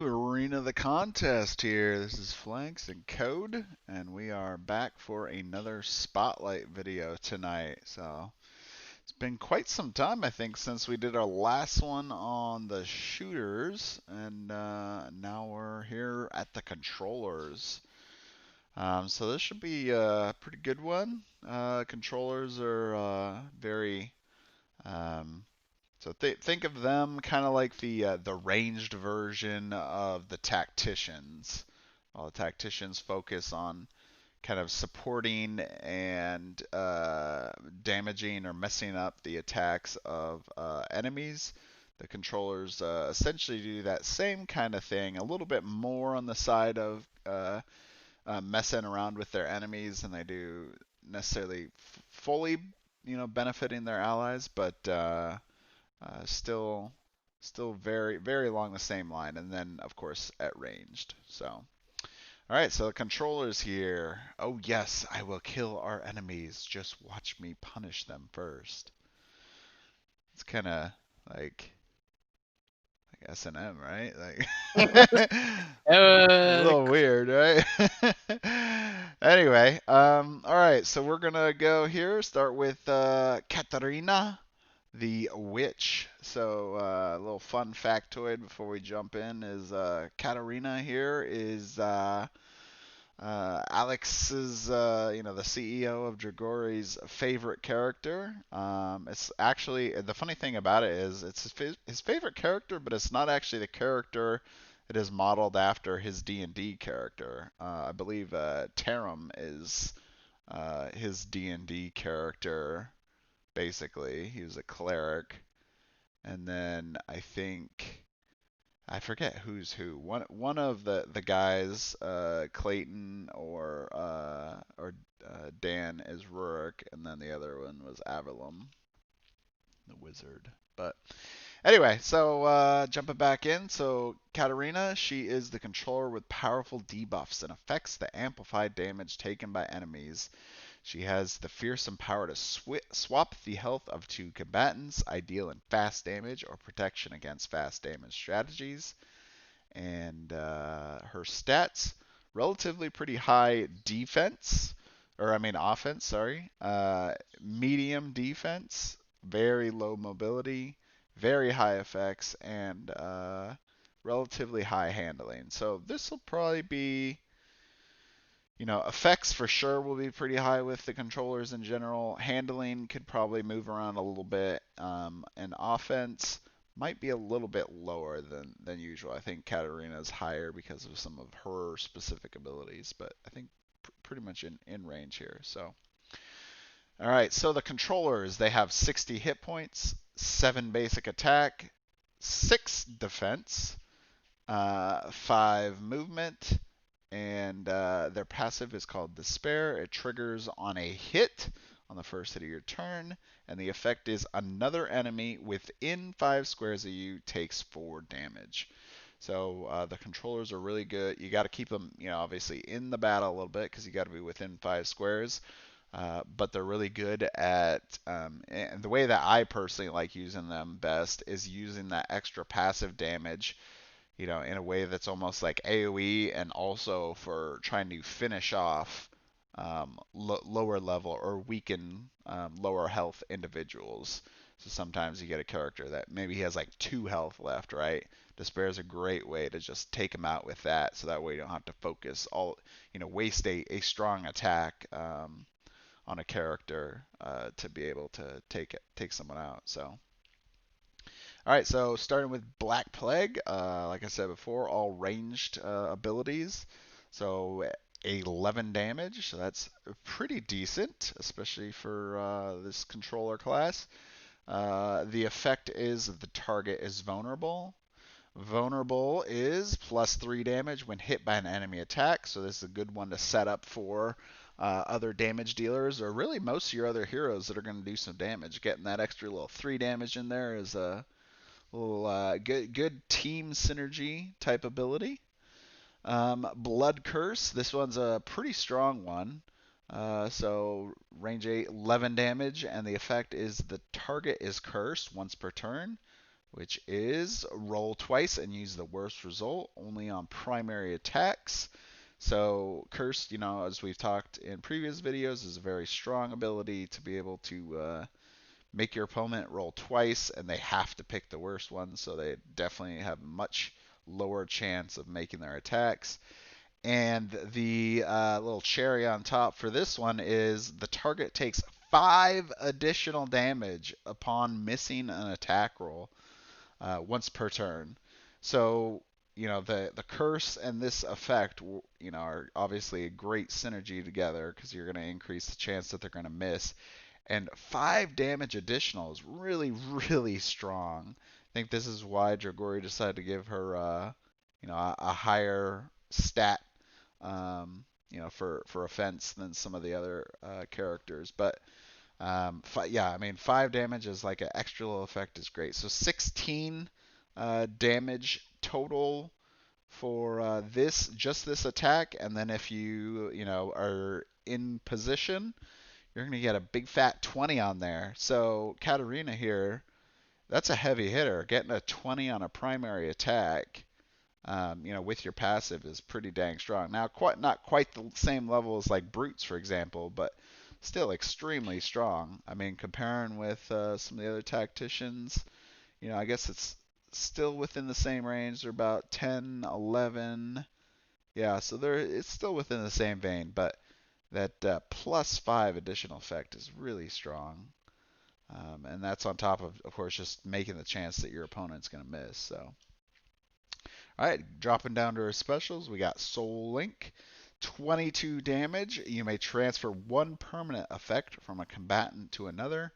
Arena the contest here. This is Flanks and Code, and we are back for another spotlight video tonight. So it's been quite some time, I think, since we did our last one on the shooters, and now we're here at the controllers. So this should be a pretty good one. Controllers are very um, so think of them kind of like the ranged version of the tacticians. While the tacticians focus on kind of supporting and damaging or messing up the attacks of enemies, the controllers essentially do that same kind of thing, a little bit more on the side of messing around with their enemies than they do necessarily fully, benefiting their allies, but still very along the same line, and then of course at ranged. So all right, so the controllers here. Oh yes, I will kill our enemies, just watch me punish them first. It's kind of like S&M, right? Like a Uh, little weird, right? Anyway, all right, so we're gonna go here, start with Catharina, the witch. So a little fun factoid before we jump in is Katarina here is Alex's, the CEO of Dragori's favorite character. It's actually the funny thing about it is it's his favorite character, but it's not actually the character. It is modeled after his D&D character. I believe Tarum is his D&D character. Basically, he was a cleric, and then I forget who's who. One of the guys, Clayton or Dan is Rurik, and then the other one was Avalum, the wizard. But anyway, so jumping back in, so Katarina, she is the controller with powerful debuffs and effects that amplify damage taken by enemies. She has the fearsome power to swap the health of two combatants, ideal in fast damage or protection against fast damage strategies. And her stats, relatively pretty high defense, or I mean offense, sorry. Medium defense, very low mobility, very high effects, and relatively high handling. So this will probably be, effects for sure will be pretty high with the controllers in general. Handling could probably move around a little bit, and offense might be a little bit lower than usual. I think Katarina's higher because of some of her specific abilities, but I think pretty much in range here. So, all right. So the controllers, they have 60 hit points, 7 basic attack, 6 defense, 5 movement, and their passive is called Despair. It triggers on a hit on the first hit of your turn, and the effect is another enemy within 5 squares of you takes 4 damage. So the controllers are really good. You got to keep them, obviously in the battle a little bit because you got to be within 5 squares. But they're really good at, and the way that I personally like using them best is using that extra passive damage, in a way that's almost like AoE, and also for trying to finish off lower level or weaken lower health individuals. So sometimes you get a character that maybe he has like 2 health left, right? Despair is a great way to just take him out with that, so that way you don't have to focus waste a strong attack on a character to be able to take someone out. So all right, so starting with Black Plague, like I said before, all ranged abilities. So 11 damage, so that's pretty decent, especially for this controller class. The effect is the target is vulnerable. Vulnerable is +3 damage when hit by an enemy attack, so this is a good one to set up for other damage dealers, or really most of your other heroes that are going to do some damage. Getting that extra little 3 damage in there is a little good team synergy type ability. Blood Curse. This one's a pretty strong one. So range 8, 11 damage, and the effect is the target is cursed once per turn. which is roll twice and use the worst result only on primary attacks. So Cursed, as we've talked in previous videos, is a very strong ability to be able to make your opponent roll twice, and they have to pick the worst one, so they definitely have a much lower chance of making their attacks. And the little cherry on top for this one is the target takes 5 additional damage upon missing an attack roll once per turn. So, the curse and this effect, are obviously a great synergy together because you're going to increase the chance that they're going to miss. And 5 damage additional is really, really strong. I think this is why Dragori decided to give her, a higher stat, for offense than some of the other characters. But yeah, I mean, 5 damage is like an extra little effect is great. So 16 damage total for this attack, and then if you are in position, you're gonna get a big fat 20 on there. So Catharina here, that's a heavy hitter. Getting a 20 on a primary attack, with your passive is pretty dang strong. Now, not quite the same level as like brutes, for example, but still extremely strong. I mean, comparing with some of the other tacticians, I guess it's still within the same range. They're about 10, 11. Yeah, so it's still within the same vein, but that +5 additional effect is really strong. And that's on top of course, just making the chance that your opponent's going to miss. So, all right, dropping down to our specials, we got Soul Link. 22 damage. You may transfer one permanent effect from a combatant to another.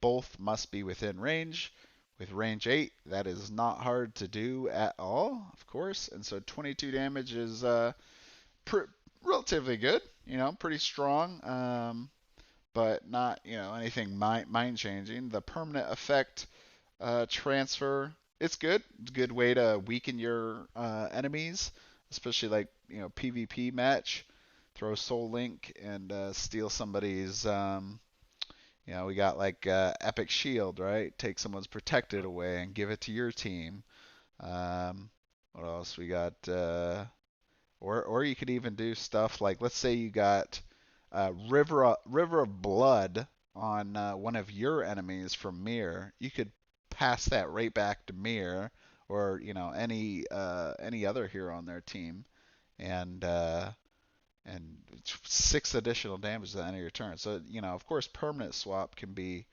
Both must be within range. With range 8, that is not hard to do at all, of course. And so 22 damage is relatively good, pretty strong, but not, anything mind changing. The permanent effect transfer, it's good. It's a good way to weaken your enemies, especially like, PvP match. Throw Soul Link and steal somebody's. We got like Epic Shield, right? Take someone's protected away and give it to your team. What else we got? Or you could even do stuff like, let's say you got River of Blood on one of your enemies from Mir. You could pass that right back to Mir, or any other hero on their team, and and 6 additional damage at the end of your turn. So of course, permanent swap can be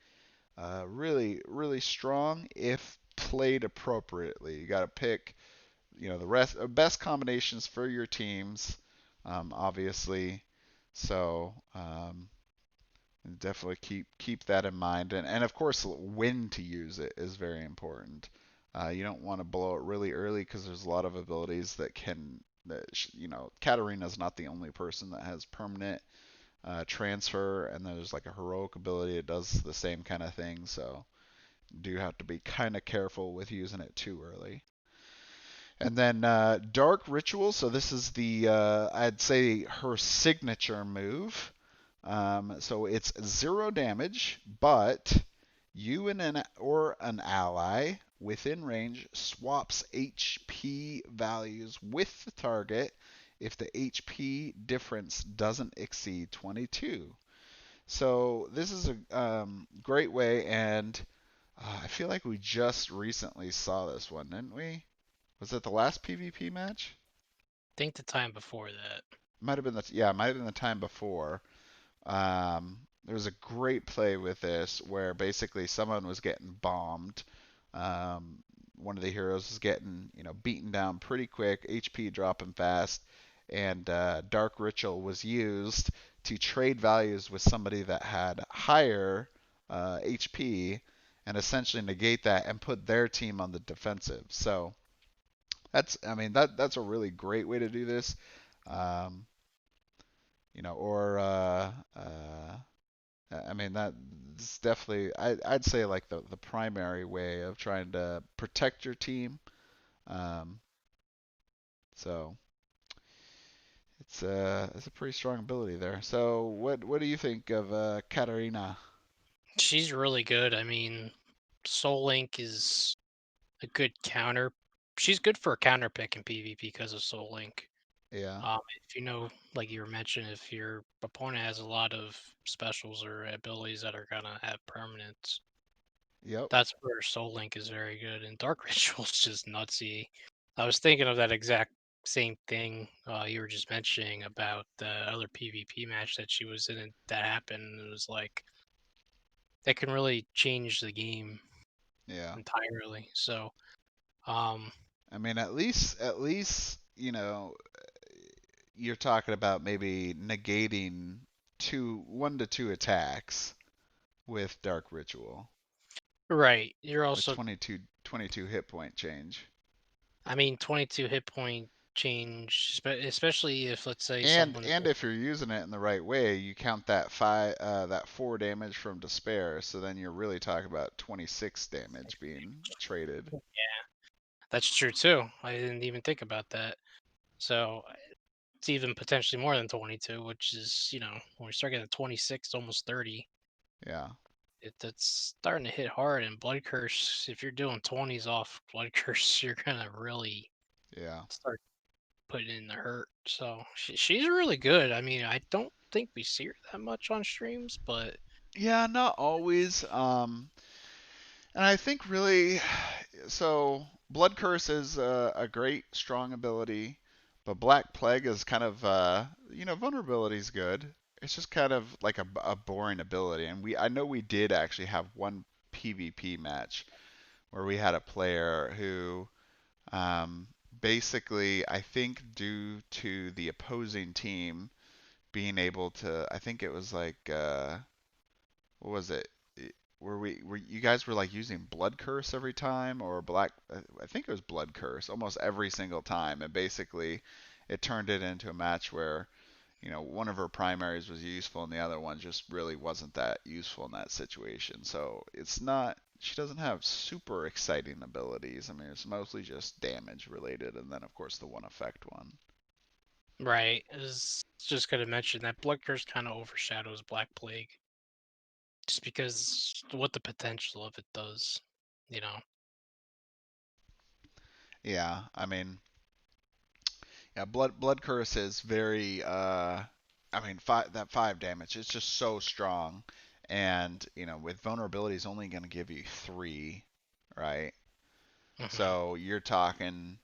really, really strong if played appropriately. You got to pick the best combinations for your teams, obviously. So definitely keep that in mind, and of course, when to use it is very important. You don't want to blow it really early because there's a lot of abilities that can. Katarina's not the only person that has permanent transfer, and there's like a heroic ability that does the same kind of thing. So do have to be kind of careful with using it too early. And then Dark Ritual. So this is I'd say her signature move. So it's 0 damage, but you and an ally within range swaps HP values with the target if the HP difference doesn't exceed 22. So this is a great way, and I feel like we just recently saw this one, didn't we? Was it the last PvP match? I think the time before that. Might have been it might have been the time before. There was a great play with this where basically someone was getting bombed. Um, One of the heroes was getting beaten down pretty quick, HP dropping fast, and Dark Ritual was used to trade values with somebody that had higher HP and essentially negate that and put their team on the defensive. So that's a really great way to do this. Um, or I mean that's definitely I'd say like the primary way of trying to protect your team. Um, so it's a pretty strong ability there. So what do you think of Katarina? She's really good. I mean, Soul Link is a good counter. She's good for a counter pick in PvP because of Soul Link. Yeah. If you know, like you were mentioning, if your opponent has a lot of specials or abilities that are gonna have permanents, Yep. that's where Soul Link is very good. And Dark Ritual's just nutsy. I was thinking of that exact same thing you were just mentioning about the other PvP match that she was in and that happened. And it was like that can really change the game Yeah. entirely. So, um, I mean, at least, you're talking about maybe negating 1 to 2 attacks with Dark Ritual right, you're with also, 22 hit point change. I mean, 22 hit point change, especially if let's say And someone's and if you're using it in the right way, you count that 4 damage from despair, so then you're really talking about 26 damage being traded. that's true too. I didn't even think about that. So it's even potentially more than 22, which is, when we start getting to 26, almost 30, Yeah. that's starting to hit hard. And Blood Curse, if you're doing 20s off Blood Curse, you're gonna really Yeah. start putting in the hurt. So she's really good. I mean, I don't think we see her that much on streams, but Yeah, not always. And I think really, so Blood Curse is a great strong ability, but Black Plague is kind of vulnerability is good. It's just kind of like a boring ability, and I know we did actually have one PvP match where we had a player who um, basically I think due to the opposing team being able to, I think it was like what was it? Were you guys were like using Blood Curse every time or Black? I think it was Blood Curse almost every single time, and basically it turned it into a match where one of her primaries was useful and the other one just really wasn't that useful in that situation. So it's not. She doesn't have super exciting abilities. I mean, it's mostly just damage related, and then of course the one effect one. right. I was just gonna mention that Blood Curse kind of overshadows Black Plague, just because what the potential of it does, you know. Yeah, I mean, yeah, Blood Curse is very I mean that 5 damage it's just so strong, and with vulnerability is only going to give you 3, right? Hmm. So you're talking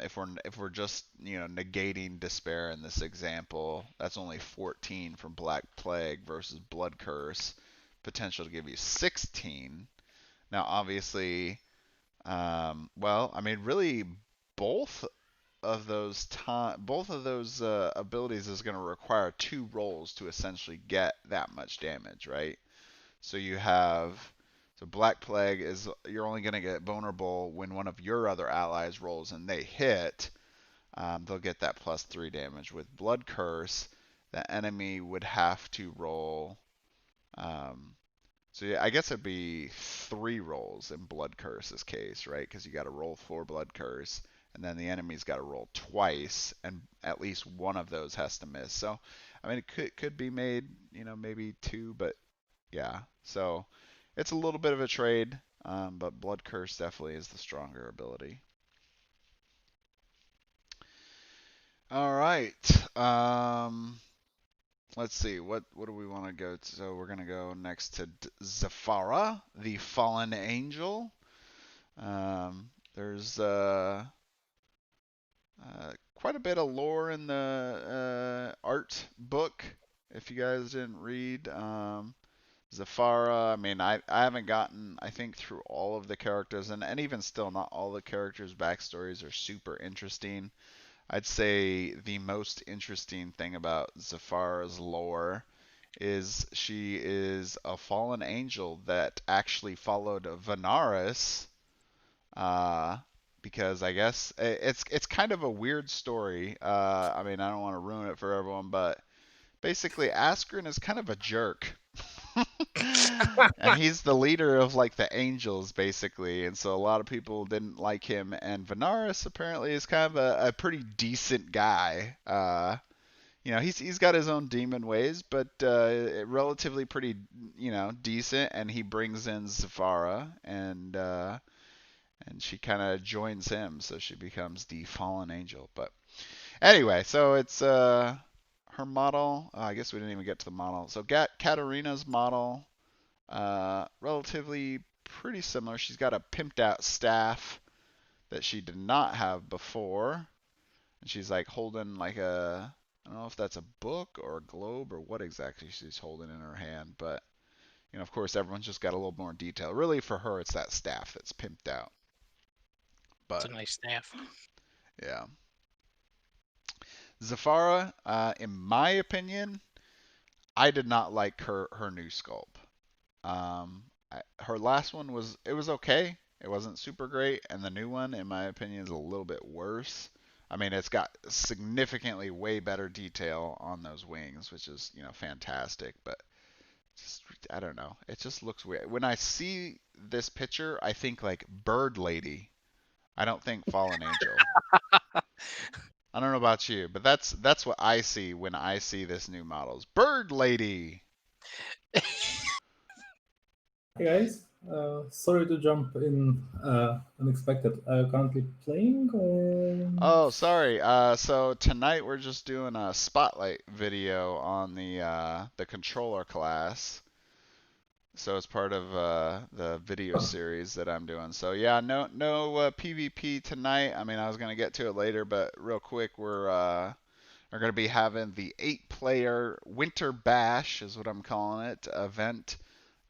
if we're just negating despair in this example, that's only 14 from Black Plague versus Blood Curse, potential to give you 16. Now obviously, well, I mean really both both of those abilities is going to require 2 rolls to essentially get that much damage, right? So you have so Black Plague is you're only going to get vulnerable when one of your other allies rolls and they hit. They'll get that +3 damage. With Blood Curse, the enemy would have to roll. Um, so yeah, I guess it'd be 3 rolls in Blood Curse's case, right? Because you got to roll 4 Blood Curse, and then the enemy's got to roll twice, and at least one of those has to miss. So, I mean, it could be made, maybe 2, but yeah. So, it's a little bit of a trade, but Blood Curse definitely is the stronger ability. All right. Let's see. What do we want to go to? So we're gonna go next to Zafara, the fallen angel. There's quite a bit of lore in the art book. If you guys didn't read Zafara, I mean, I haven't gotten, I think, through all of the characters, and even still, not all the characters' backstories are super interesting. I'd say the most interesting thing about Zafara's lore is she is a fallen angel that actually followed Venaris, uh, because I guess it's kind of a weird story. I mean, I don't want to ruin it for everyone, but basically Askren is kind of a jerk. And he's the leader of like the angels basically, and so a lot of people didn't like him, and Venaris apparently is kind of a pretty decent guy. He's got his own demon ways, but relatively pretty decent, and he brings in Zafara, and and she kind of joins him, so she becomes the fallen angel. But anyway, so it's her model. I guess we didn't even get to the model. So Catharina's model, relatively pretty similar. She's got a pimped out staff that she did not have before. And she's like holding like I don't know if that's a book or a globe or what exactly she's holding in her hand, but of course, everyone's just got a little more detail. Really, for her, it's that staff that's pimped out. It's a But nice staff. yeah, Zafara, in my opinion, I did not like her new sculpt. Her last one was okay. It wasn't super great, and the new one, in my opinion, is a little bit worse. I mean, it's got significantly way better detail on those wings, which is fantastic. But just, I don't know, it just looks weird. When I see this picture, I think like Bird Lady. I don't think Fallen Angel. I don't know about you, but that's what I see when I see this new models. Bird Lady. Hey guys, sorry to jump in unexpected. Are you currently playing or? Oh, sorry. So tonight we're just doing a spotlight video on the controller class. So it's part of the video Oh, series that I'm doing. So yeah, no PvP tonight. I mean, I was gonna get to it later, but real quick, we're gonna be having the 8-player Winter Bash, is what I'm calling it, event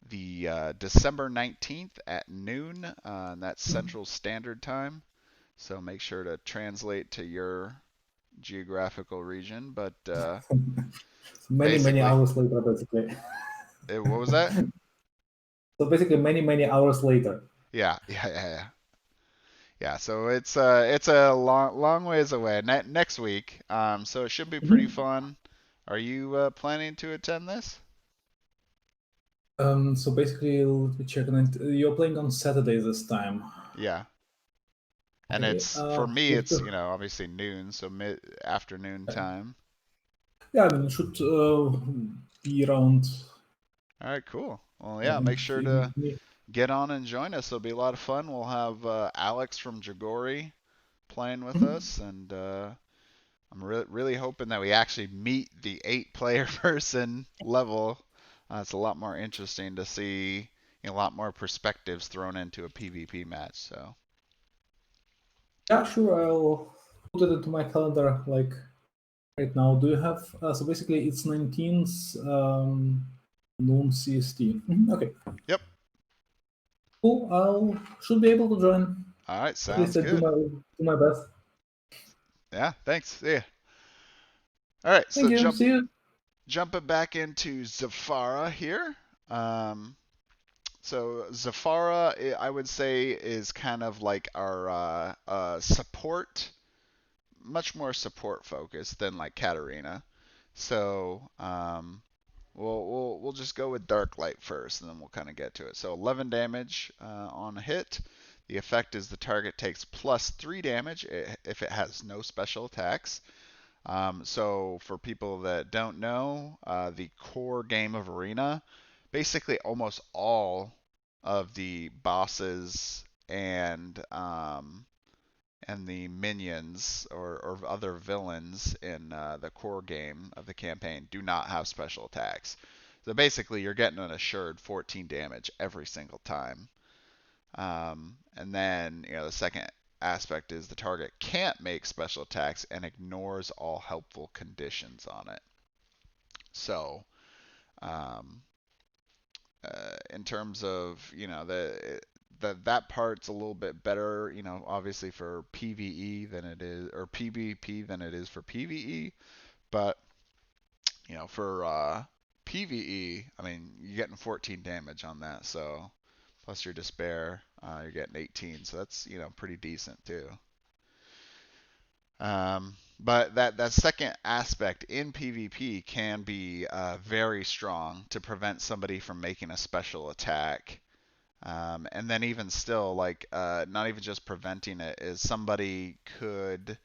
the December 19th at noon, and that's Central Standard Time. So make sure to translate to your geographical region. But many basically, hours later, basically. what was that? So basically, many hours later. Yeah. So it's a long ways away. Next week. So it should be pretty Mhm. fun. Are you planning to attend this? So basically, let me check. You're playing on Saturday this time. Yeah. And Okay. it's for me, it's obviously noon, so mid afternoon time. Yeah, I mean, it should be around. All right, cool. Well, I yeah, think make sure to get on and join us. It'll be a lot of fun. We'll have Alex from Dragori playing with Mhm. us, and I'm really hoping that we actually meet the 8-player person level. It's a lot more interesting to see a lot more perspectives thrown into a PvP match. So Yeah, sure. I'll put it into my calendar like right now. Do you have? So basically, it's 19th noon CST. Mhm. Okay. yep. Cool. I'll should be able to join. All right, At least sounds I do good. my best. Yeah, thanks. See ya. All right, so Thank you. See you. jumping back into Zafara here. Um, So Zafara, I would say, is kind of like our support, much more support focused than like Katarina. So we'll just go with Dark Light first, and then we'll kind of get to it. So 11 damage on a hit. The effect is the target takes plus 3 damage if it has no special attacks. So for people that don't know, the core game of Arena, basically almost all of the bosses and the minions or other villains in the core game of the campaign do not have special attacks. So basically, you're getting an assured 14 damage every single time. And then, the second aspect is the target can't make special attacks and ignores all helpful conditions on it. So, um, in terms of, that part's a little bit better, obviously for PvE than it is, or PvP than it is for PvE. But, for PvE, I mean, you're getting 14 damage on that, so plus your despair, you're getting 18, so that's pretty decent too. But that second aspect in PvP can be very strong to prevent somebody from making a special attack. And then even still, like not even just preventing it, is somebody could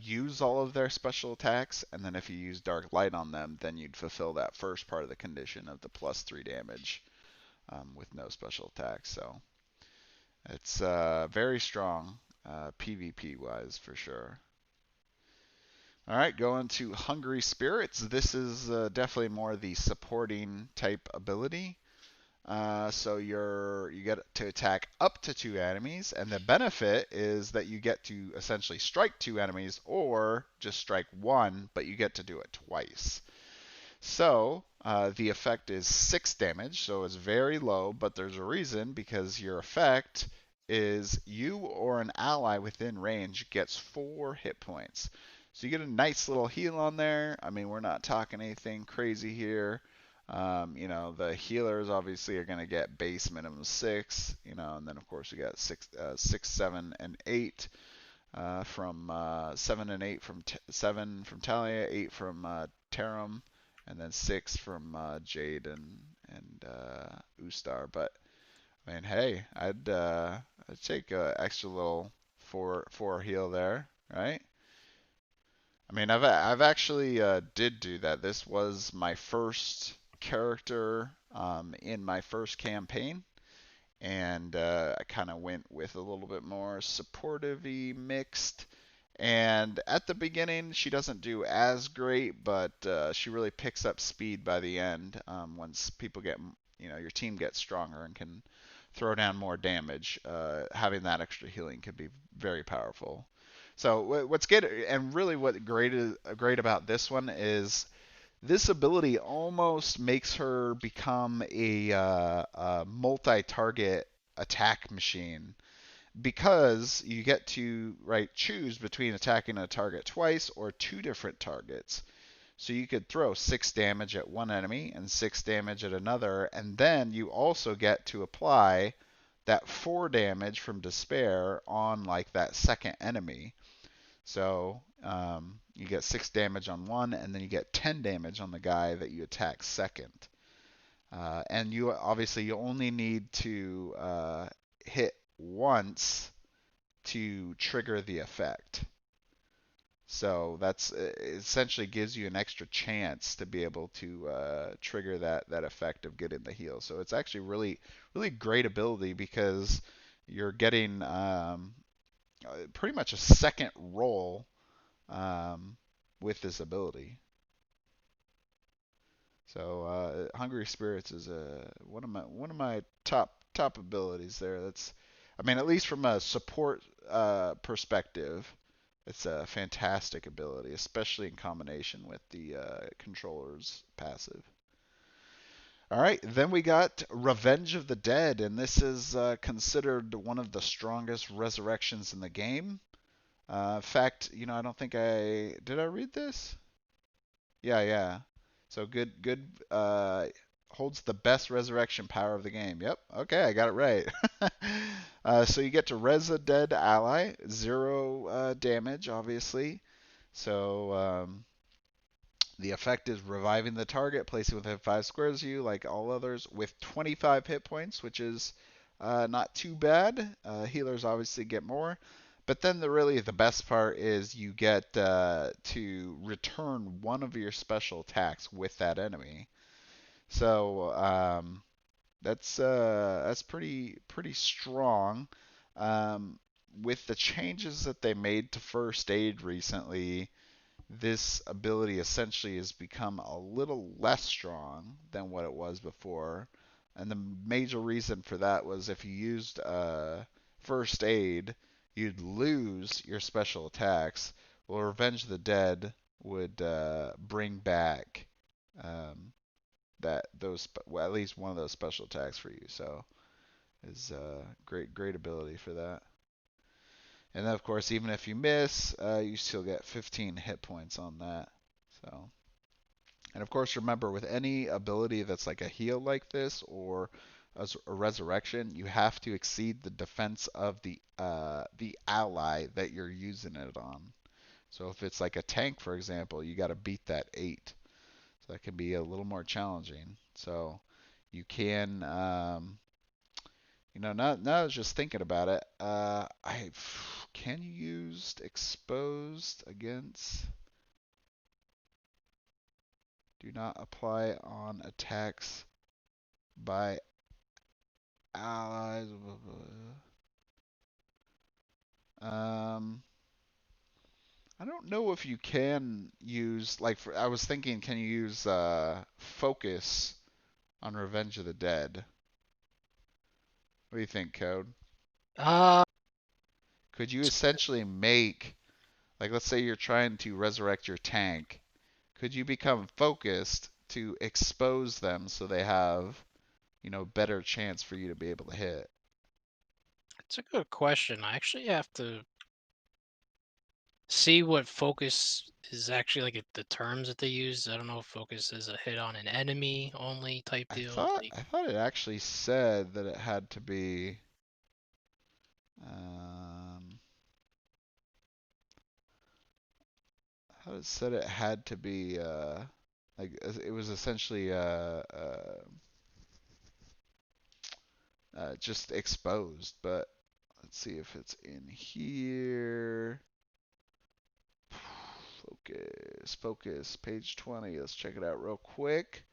use all of their special attacks, and then if you use Dark Light on them, then you'd fulfill that first part of the condition of the plus 3 damage with no special attacks. So It's very strong PvP wise for sure. All right, going to Hungry Spirits. This is definitely more the supporting type ability. So you get to attack up to 2 enemies, and the benefit is that you get to essentially strike 2 enemies, or just strike 1, but you get to do it twice. So the effect is 6 damage, so it's very low, but there's a reason, because your effect is you or an ally within range gets 4 hit points. So you get a nice little heal on there. I mean, we're not talking anything crazy here. The healers obviously are going to get base minimum 6, and then of course we got 6, 7, and 8 from 7 and 8 from 7 from Talia, 8 from Tarum, and then 6 from Jade and Ustar. But I mean, hey, I'd take a extra little 4 heal there, right? I mean, I've actually did do that. This was my first character in my first campaign, and I kind of went with a little bit more supportive-y mixed. And at the beginning, she doesn't do as great, but she really picks up speed by the end once people get, your team gets stronger and can throw down more damage. Having that extra healing can be very powerful. So what's good, and really what great about this one is this ability almost makes her become a multi-target attack machine, because you get to choose between attacking a target twice or 2 different targets. So you could throw 6 damage at one enemy and 6 damage at another, and then you also get to apply that 4 damage from Despair on that second enemy. So you get 6 damage on one, and then you get 10 damage on the guy that you attack second. And you only need to hit once to trigger the effect. So that's essentially gives you an extra chance to be able to trigger that effect of getting the heal. So it's actually really great ability, because you're getting pretty much a second roll with this ability. So Hungry Spirits is one of my top abilities there. At least from a support perspective, it's a fantastic ability, especially in combination with the controller's passive. All right, then we got Revenge of the Dead, and this is considered one of the strongest resurrections in the game. In fact, I don't think did I read this? Yeah. So good. Holds the best resurrection power of the game. Yep. Okay, I got it right. So you get to res a dead ally, 0 damage, obviously. So the effect is reviving the target, placing within 5 squares of you, like all others, with 25 hit points, which is not too bad. Healers obviously get more. But then the best part is you get to return one of your special attacks with that enemy. So that's pretty strong. With the changes that they made to first aid recently, this ability essentially has become a little less strong than what it was before. And the major reason for that was if you used first aid, you'd lose your special attacks. Well, Revenge of the Dead would bring back at least one of those special attacks for you. So is great ability for that. And then of course, even if you miss, you still get 15 hit points on that. So, and of course, remember with any ability that's like a heal like this or a resurrection, you have to exceed the defense of the ally that you're using it on. So if it's like a tank, for example, you got to beat that 8. So that can be a little more challenging. So you can, now I was just thinking about it. Can you use exposed against? Do not apply on attacks by allies. I don't know if you can use I was thinking, can you use focus on Revenge of the Dead? What do you think, Code? Uh, Could you essentially make, like, let's say you're trying to resurrect your tank, could you become focused to expose them so they have, better chance for you to be able to hit? it's a good question. I actually have to see what focus is actually like the terms that they use. I don't know if focus is a hit on an enemy only type I deal. thought Like, I thought it actually said that it had to be. Um, I thought it said it had to be it was essentially just exposed. But let's see if it's in here. Focus, page 20. Let's check it out real quick.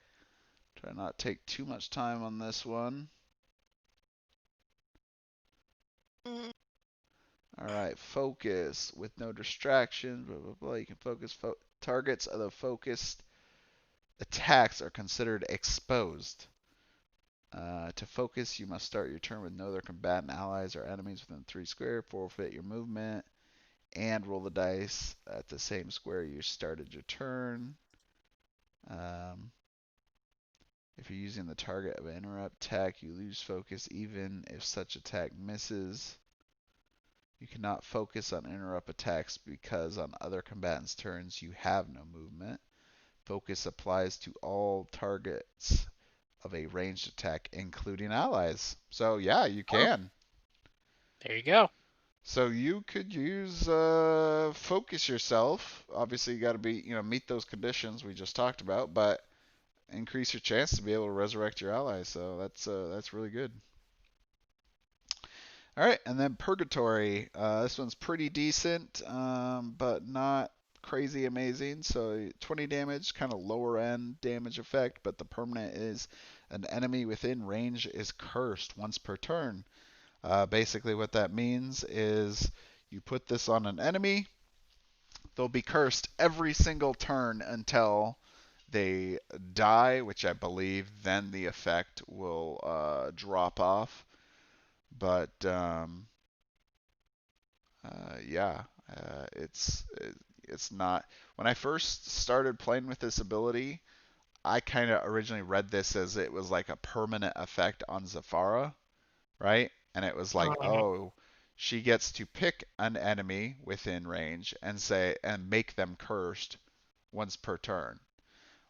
Try not to take too much time on this one. All right, focus with no distractions. Blah blah blah. You can focus. Targets of the focused attacks are considered exposed. To focus, you must start your turn with no other combatant allies or enemies within 3 square. Forfeit your movement and roll the dice at the same square you started your turn. If you're using the target of an interrupt attack, you lose focus even if such attack misses. You cannot focus on interrupt attacks because on other combatants' turns you have no movement. Focus applies to all targets of a ranged attack, including allies. So yeah, you oh, can. there you go. So you could use focus yourself. Obviously, you got to be, meet those conditions we just talked about, but increase your chance to be able to resurrect your allies. So that's really good. All right, and then Purgatory. This one's pretty decent, but not crazy amazing. So 20 damage, kind of lower end damage effect, but the permanent is an enemy within range is cursed once per turn. Basically, what that means is you put this on an enemy, they'll be cursed every single turn until they die, which I believe then the effect will drop off. But yeah, it's not. When I first started playing with this ability, I kind of originally read this as it was like a permanent effect on Zafara, right? And it was like, Uh, oh, she gets to pick an enemy within range and make them cursed once per turn.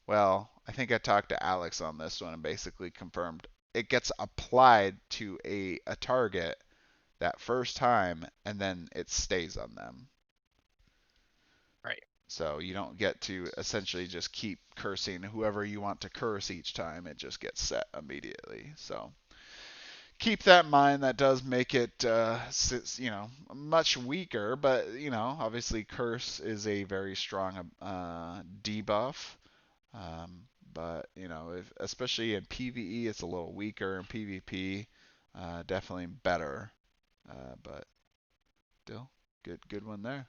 Well, I think I talked to Alex on this one and basically confirmed it gets applied to a target that first time and then it stays on them. right. So you don't get to essentially just keep cursing whoever you want to curse each time. It just gets set immediately. So keep that in mind. That does make it, much weaker. But obviously, curse is a very strong debuff. But especially in PvE, it's a little weaker. In PvP, definitely better. But still, good one there.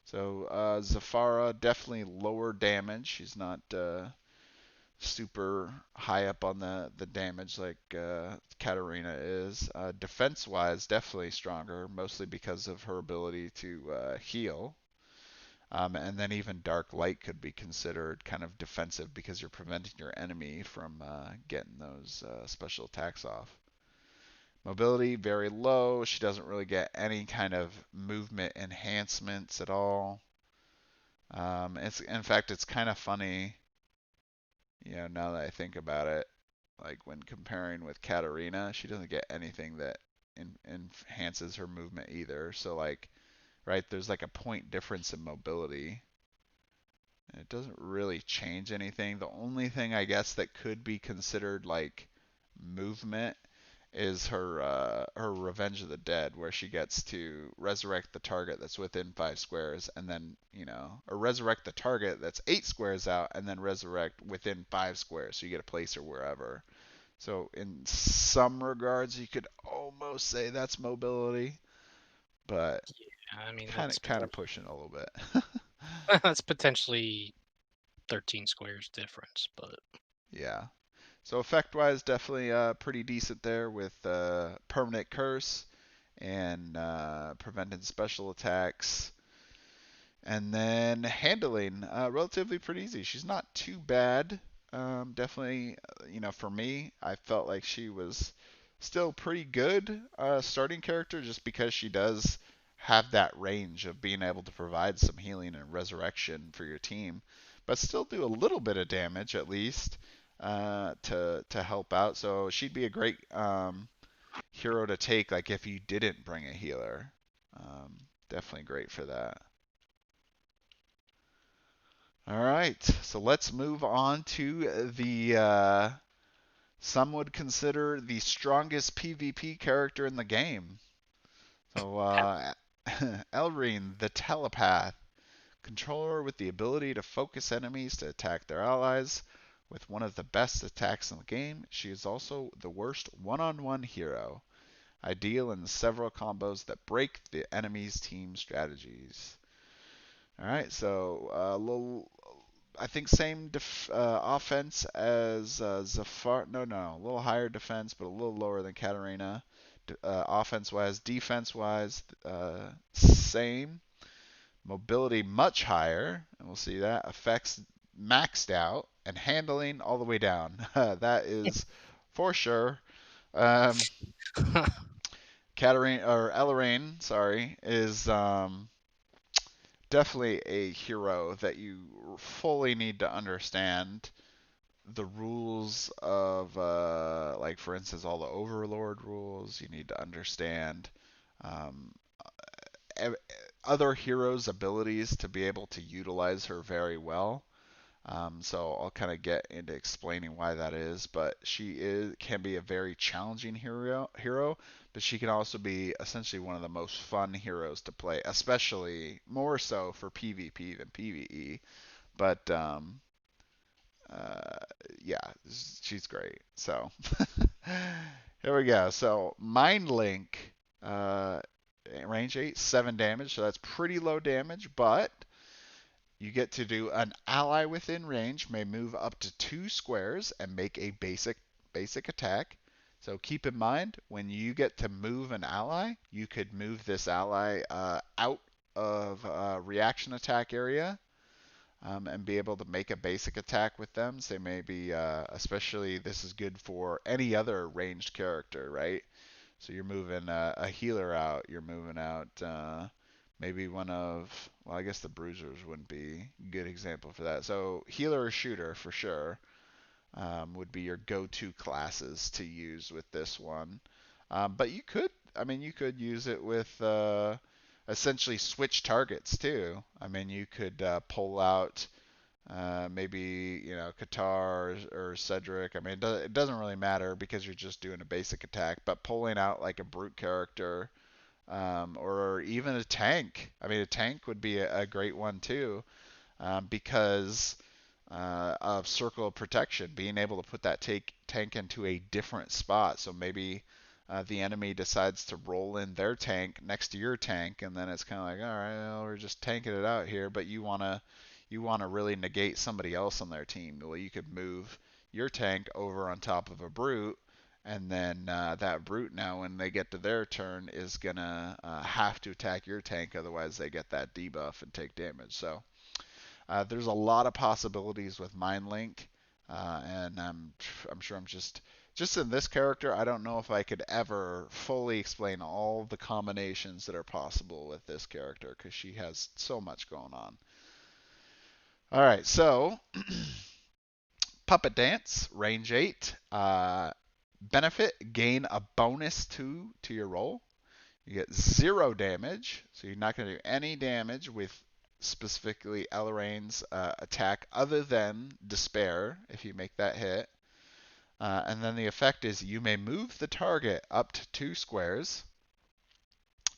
So Zafara definitely lower damage. She's not super high up on the damage like Catharina is. Defense-wise, definitely stronger, mostly because of her ability to heal. And then even Dark Light could be considered kind of defensive because you're preventing your enemy from getting those special attacks off. Mobility, very low. She doesn't really get any kind of movement enhancements at all. In fact, it's kind of funny, now that I think about it. Like when comparing with Catharina, she doesn't get anything that enhances her movement either. So like, right, there's like a point difference in mobility. And it doesn't really change anything. The only thing I guess that could be considered like movement is her Revenge of the Dead, where she gets to resurrect the target that's within 5 squares, and then or resurrect the target that's 8 squares out, and then resurrect within 5 squares, so you get to place her wherever. So in some regards, you could almost say that's mobility, but Yeah, I mean kind of pushing a little bit. that's potentially 13 squares difference, but Yeah. So effect-wise, definitely pretty decent there with permanent curse and preventing special attacks. And then handling, relatively pretty easy. She's not too bad. Definitely, for me, I felt like she was still pretty good starting character just because she does have that range of being able to provide some healing and resurrection for your team, but still do a little bit of damage at least to help out. So she'd be a great hero to take, like if you didn't bring a healer. Definitely great for that. All right, so let's move on to the some would consider the strongest PvP character in the game. So Elarine, the Telepath, controller with the ability to focus enemies to attack their allies. With one of the best attacks in the game, she is also the worst one-on-one hero, ideal in several combos that break the enemy's team strategies. All right, so I think same offense as Zafara. No, a little higher defense, but a little lower than Catharina. Offense-wise, defense-wise, same. Mobility much higher, and we'll see that. Effects maxed out, and handling all the way down. That is for sure. Catharina or Elarine, sorry, is definitely a hero that you fully need to understand the rules of, like for instance, all the Overlord rules. You need to understand um, other heroes' abilities to be able to utilize her very well. So I'll kind of get into explaining why that is, but can be a very challenging hero, but she can also be essentially one of the most fun heroes to play, especially more so for PvP than PvE. But uh, yeah, she's great. So here we go. So Mind Link, uh, range 8, 7 damage, so that's pretty low damage, but you get to do an ally within range may move up to 2 squares and make a basic attack. So keep in mind, when you get to move an ally, you could move this ally out of reaction attack area and be able to make a basic attack with them. So maybe, especially this is good for any other ranged character, right? So you're moving a healer out. You're moving out maybe one of, well, I guess the bruisers wouldn't be a good example for that. So healer or shooter for sure would be your go-to classes to use with this one. But you could use it with essentially switch targets too. I mean, you could pull out maybe Qatar or Cedric. I mean, it doesn't really matter because you're just doing a basic attack. But pulling out like a brute character or even a tank. I mean, a tank would be a great one too because of circle of protection, being able to put that tank into a different spot. So maybe the enemy decides to roll in their tank next to your tank, and then it's kind of like, all right, well, we're just tanking it out here. But you wanna really negate somebody else on their team. Well, you could move your tank over on top of a brute, and then that brute now, when they get to their turn, is gonna have to attack your tank. Otherwise, they get that debuff and take damage. So there's a lot of possibilities with Mind Link, and I'm sure I'm just in this character. I don't know if I could ever fully explain all the combinations that are possible with this character because she has so much going on. All right, so Puppet Dance, range 8. Benefit, gain a bonus 2 to your roll. You get 0 damage, so you're not going to do any damage with specifically Elarine's attack other than Despair if you make that hit. And then the effect is you may move the target up to 2 squares.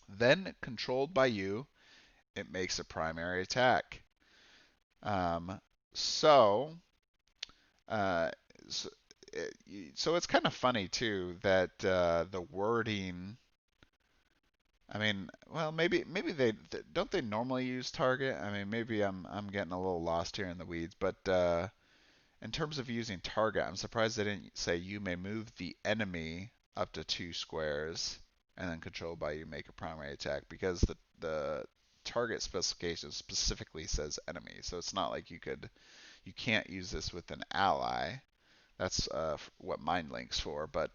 Then, controlled by you, it makes a primary attack. So, uh, so, so it's kind of funny too that the wording I mean, well, maybe they don't they normally use target. I mean, maybe I'm getting a little lost here in the weeds, but in terms of using target, I'm surprised they didn't say you may move the enemy up to 2 squares and then controlled by you make a primary attack, because the target specification specifically says enemy, so it's not like you can't use this with an ally. That's what Mind Link's for, but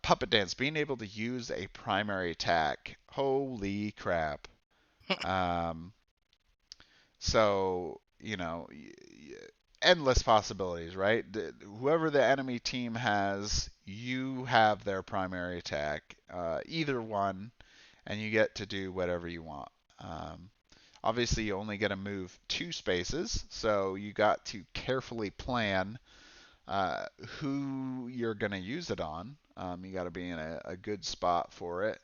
Puppet Dance, being able to use a primary attack. Holy crap. Um, so, endless possibilities, right? Whoever the enemy team has, you have their primary attack, either one, and you get to do whatever you want. Obviously, you only get to move 2 spaces, so you got to carefully plan who you're going to use it on. You got to be in a good spot for it.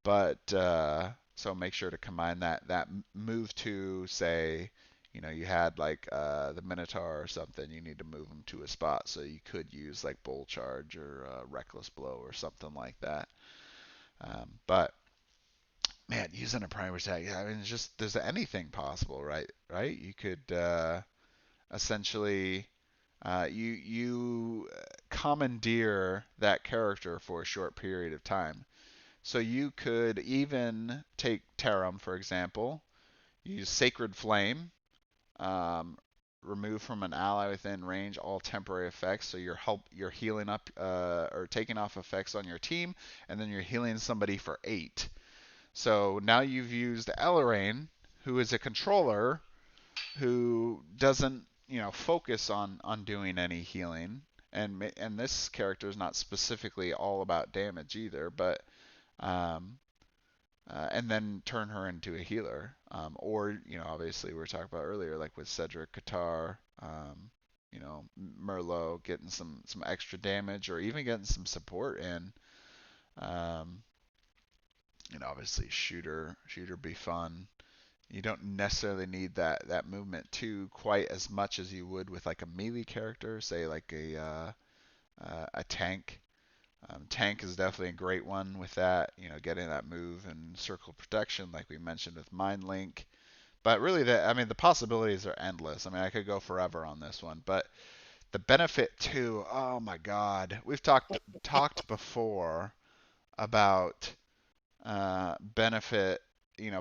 But so make sure to combine that move to, say, you had like the Minotaur or something. You need to move them to a spot, so you could use like Bull Charge or Reckless Blow or something like that. But man, using a primary attack, I mean, it's just there's anything possible, right? Right? You could essentially you commandeer that character for a short period of time. So you could even take Tarum, for example, use Sacred Flame, um, remove from an ally within range all temporary effects. So you're healing up or taking off effects on your team, and then you're healing somebody for 8. So now you've used Elarine, who is a controller who doesn't focus on doing any healing, and this character is not specifically all about damage either, but um, and then turn her into a healer. Or, obviously we were talking about earlier, like with Cedric, Qatar, Merlot, getting some extra damage, or even getting some support in. Um, obviously shooter be fun. You don't necessarily need that movement too quite as much as you would with like a melee character, say like a tank. Tank is definitely a great one with that, getting that move and circle protection, like we mentioned with Mind Link. But really, the possibilities are endless. I mean, I could go forever on this one, but the benefit too. Oh my God, we've talked before about benefit.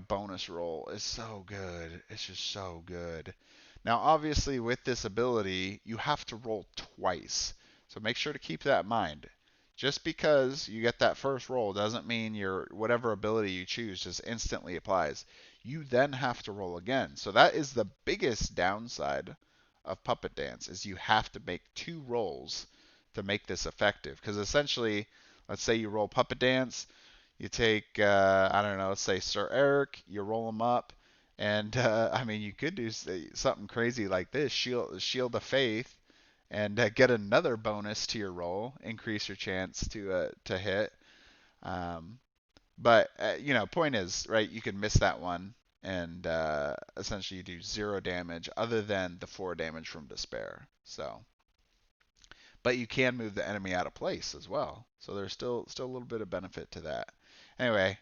Bonus roll is so good. It's just so good. Now, obviously, with this ability, you have to roll twice. So make sure to keep that in mind. Just because you get that first roll doesn't mean your whatever ability you choose just instantly applies. You then have to roll again. So that is the biggest downside of Puppet Dance, is you have to make 2 rolls to make this effective. Because essentially, let's say you roll Puppet Dance, you take I don't know, let's say Sir Eric, you roll him up, and I mean, you could do something crazy like this: shield of faith, and get another bonus to your roll, increase your chance to hit. Um, but point is, right? You can miss that one, and essentially you do 0 damage, other than the 4 damage from despair. So, but you can move the enemy out of place as well. So there's still a little bit of benefit to that. Anyway,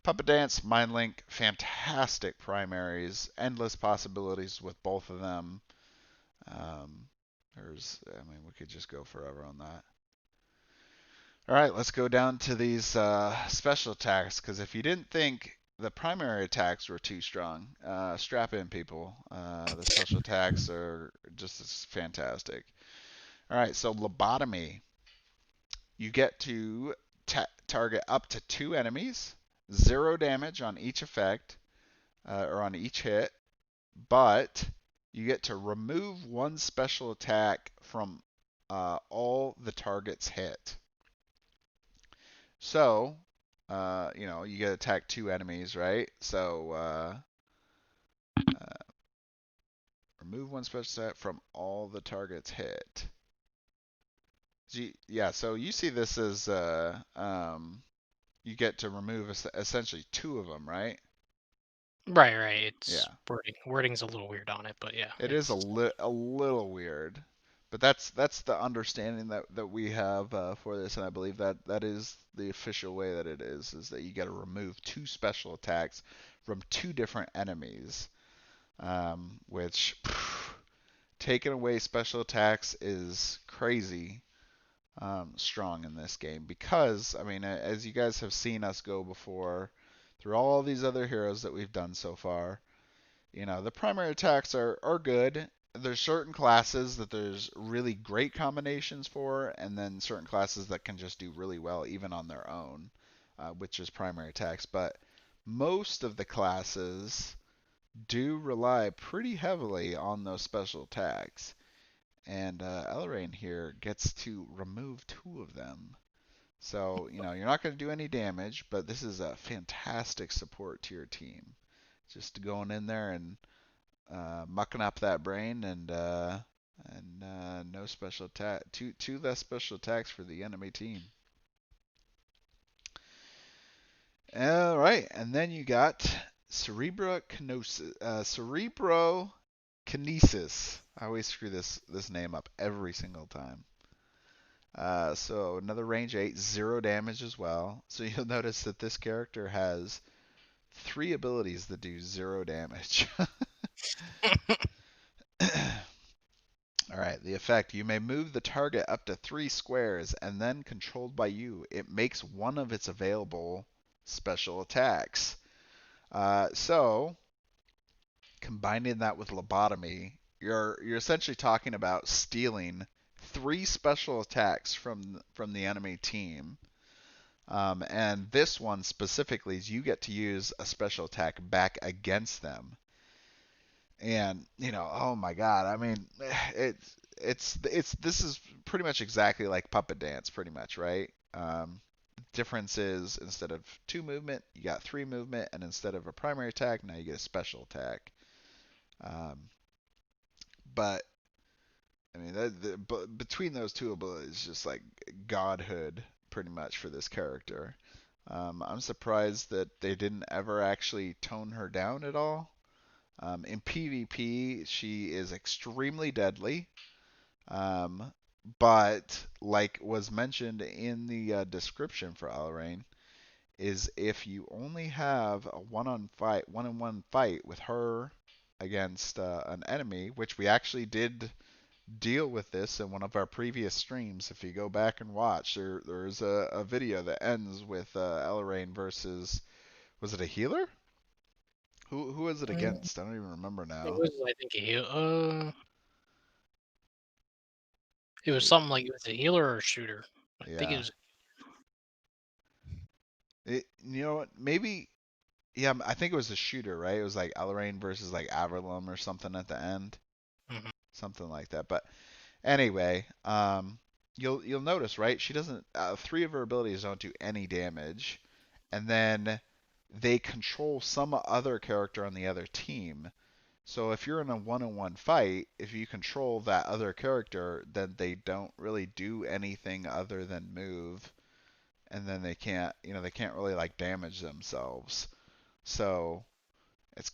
Puppet Dance, Mind Link, fantastic primaries, endless possibilities with both of them. I mean, we could just go forever on that. All right, let's go down to these special attacks, because if you didn't think the primary attacks were too strong, strap in, people. The special attacks are just as fantastic. All right, so Lobotomy. You get to target up to 2 enemies, 0 damage on each effect, or on each hit, but you get to remove 1 special attack from all the targets hit. So, you get to attack 2 enemies, right? So, remove 1 special attack from all the targets hit. Yeah, so you see this as you get to remove essentially 2 of them, right? Right. It's Yeah. wording's a little weird on it, but yeah, It is a little weird, But that's the understanding that we have for this, and I believe that is the official way that it is that you got to remove 2 special attacks from 2 different enemies, which taking away special attacks is crazy strong in this game because, I mean, as you guys have seen us go before through all these other heroes that we've done so far, the primary attacks are good. There's certain classes that there's really great combinations for, and then certain classes that can just do really well even on their own, which is primary attacks. But most of the classes do rely pretty heavily on those special attacks. And Elarine here gets to remove 2 of them. So, you're not going to do any damage, but this is a fantastic support to your team. Just going in there and mucking up that brain and no special attack. Two less special attacks for the enemy team. All right, and then you got cerebrokinesis. I always screw this name up every single time. So another range 8, 0 damage as well. So you'll notice that this character has 3 abilities that do 0 damage. Alright, the effect. You may move the target up to 3 squares, and then, controlled by you, it makes one of its available special attacks. So, combining that with lobotomy, you're essentially talking about stealing 3 special attacks from the enemy team. And this one specifically is you get to use a special attack back against them. And oh my god, I mean, it's this is pretty much exactly like Puppet Dance, pretty much, right? Difference is instead of 2 movement, you got 3 movement, and instead of a primary attack, now you get a special attack. But I mean, between those 2 abilities, just like godhood, pretty much for this character. I'm surprised that they didn't ever actually tone her down at all. In PvP, she is extremely deadly, but like was mentioned in the description for Elarine, is if you only have a one-on-one fight with her against an enemy, which we actually did deal with this in one of our previous streams. If you go back and watch, there's a video that ends with Elarine versus, was it a healer? Who was it against? I don't even remember It now. was, I think, a heal. It was something like it was a healer or a shooter. I think it Yeah. was. You know what? Maybe. Yeah, I think it was a shooter, right? It was like Elarine versus like Averlum or something at the end, Mhm. something like that. But anyway, you'll notice, right? She doesn't. 3 of her abilities don't do any damage, and then they control some other character on the other team. So if you're in a one-on-one fight, if you control that other character, then they don't really do anything other than move, and then they can't really like damage themselves. So it's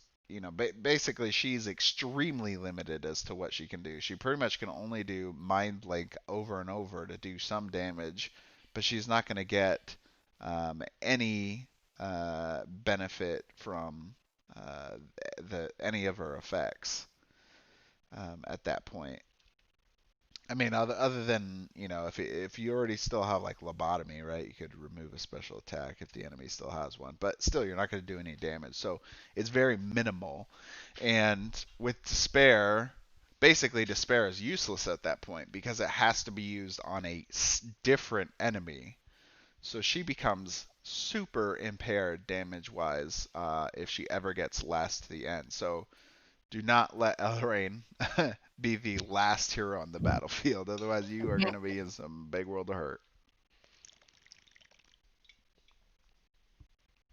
basically she's extremely limited as to what she can do. She pretty much can only do mind link over and over to do some damage, but she's not going to get any benefit from any of her effects at that point. I mean, other than if you already still have like lobotomy, right? You could remove a special attack if the enemy still has one, but still you're not going to do any damage. So it's very minimal. And with despair, basically despair is useless at that point because it has to be used on a different enemy. So she becomes super impaired damage-wise if she ever gets last to the end. So do not let Elarine be the last hero on the battlefield. Otherwise, you are going to be in some big world of hurt.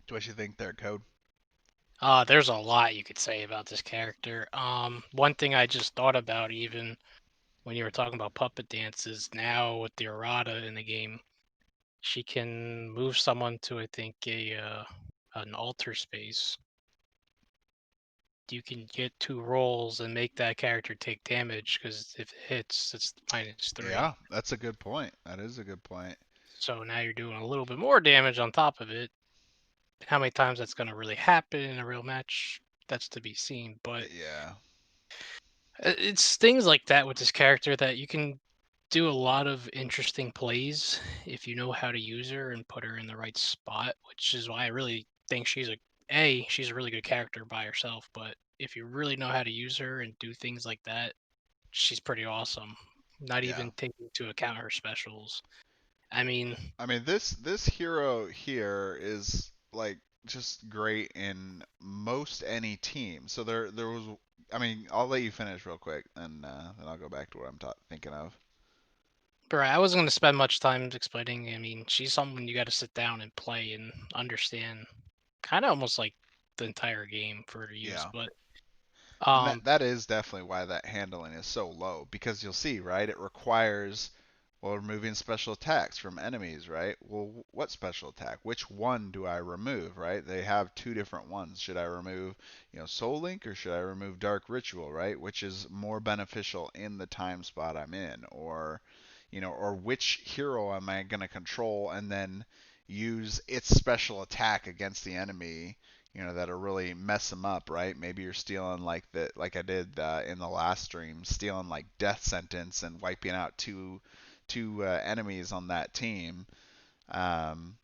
What you think there, Code? There's a lot you could say about this character. One thing I just thought about, even when you were talking about puppet dances, now with the errata in the game, she can move someone to, I think, an altar space. you can get 2 rolls and make that character take damage, because if it hits, it's -3. Yeah, that's a good point. That is a good point. So now you're doing a little bit more damage on top of it. How many times that's going to really happen in a real match, that's to be seen. But Yeah. it's things like that with this character that you can do a lot of interesting plays if you know how to use her and put her in the right spot, which is why I really think she's she's a really good character by herself. But if you really know how to use her and do things like that, she's pretty awesome. Not Yeah. even taking into account her specials. I mean, I mean, this hero here is like just great in most any team. So there was, I mean, I'll let you finish real quick, and then I'll go back to what I'm thinking of. right, I wasn't going to spend much time explaining. I mean, she's someone you got to sit down and play and understand, kind of almost like the entire game for her to use. Yeah. But And um, that is definitely why that handling is so low, because you'll see, right? It requires, well, removing special attacks from enemies, right? Well, what special attack? Which one do I remove, right? They have two different ones. Should I remove, Soul Link, or should I remove Dark Ritual, right? Which is more beneficial in the time spot I'm in, or which hero am I going to control and then use its special attack against the enemy, that'll really mess them up, right? Maybe you're stealing like I did in the last stream, stealing like Death Sentence and wiping out two enemies on that team. Um,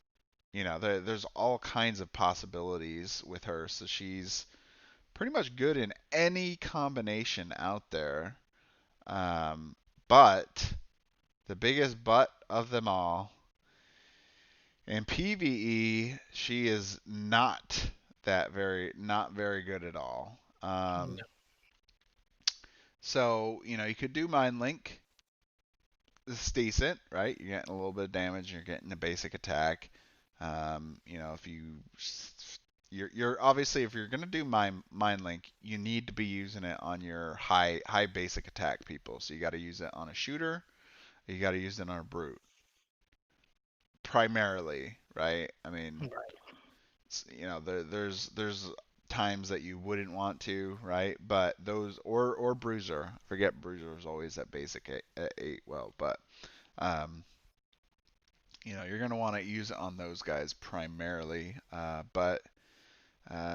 there's all kinds of possibilities with her, so she's pretty much good in any combination out there. But the biggest but of them all, in PvE, she is not very good at all. no, So, you could do Mind Link. It's decent, right? You're getting a little bit of damage. You're getting a basic attack. If you're obviously, if you're gonna do Mind Link, you need to be using it on your high basic attack people. So you got to use it on a shooter. You got to use it on a brute primarily, right? I mean, right. there's times that you wouldn't want to, right? But those, or Bruiser. Forget Bruiser is always at basic eight. Well, but um, you're gonna want to use it on those guys primarily. But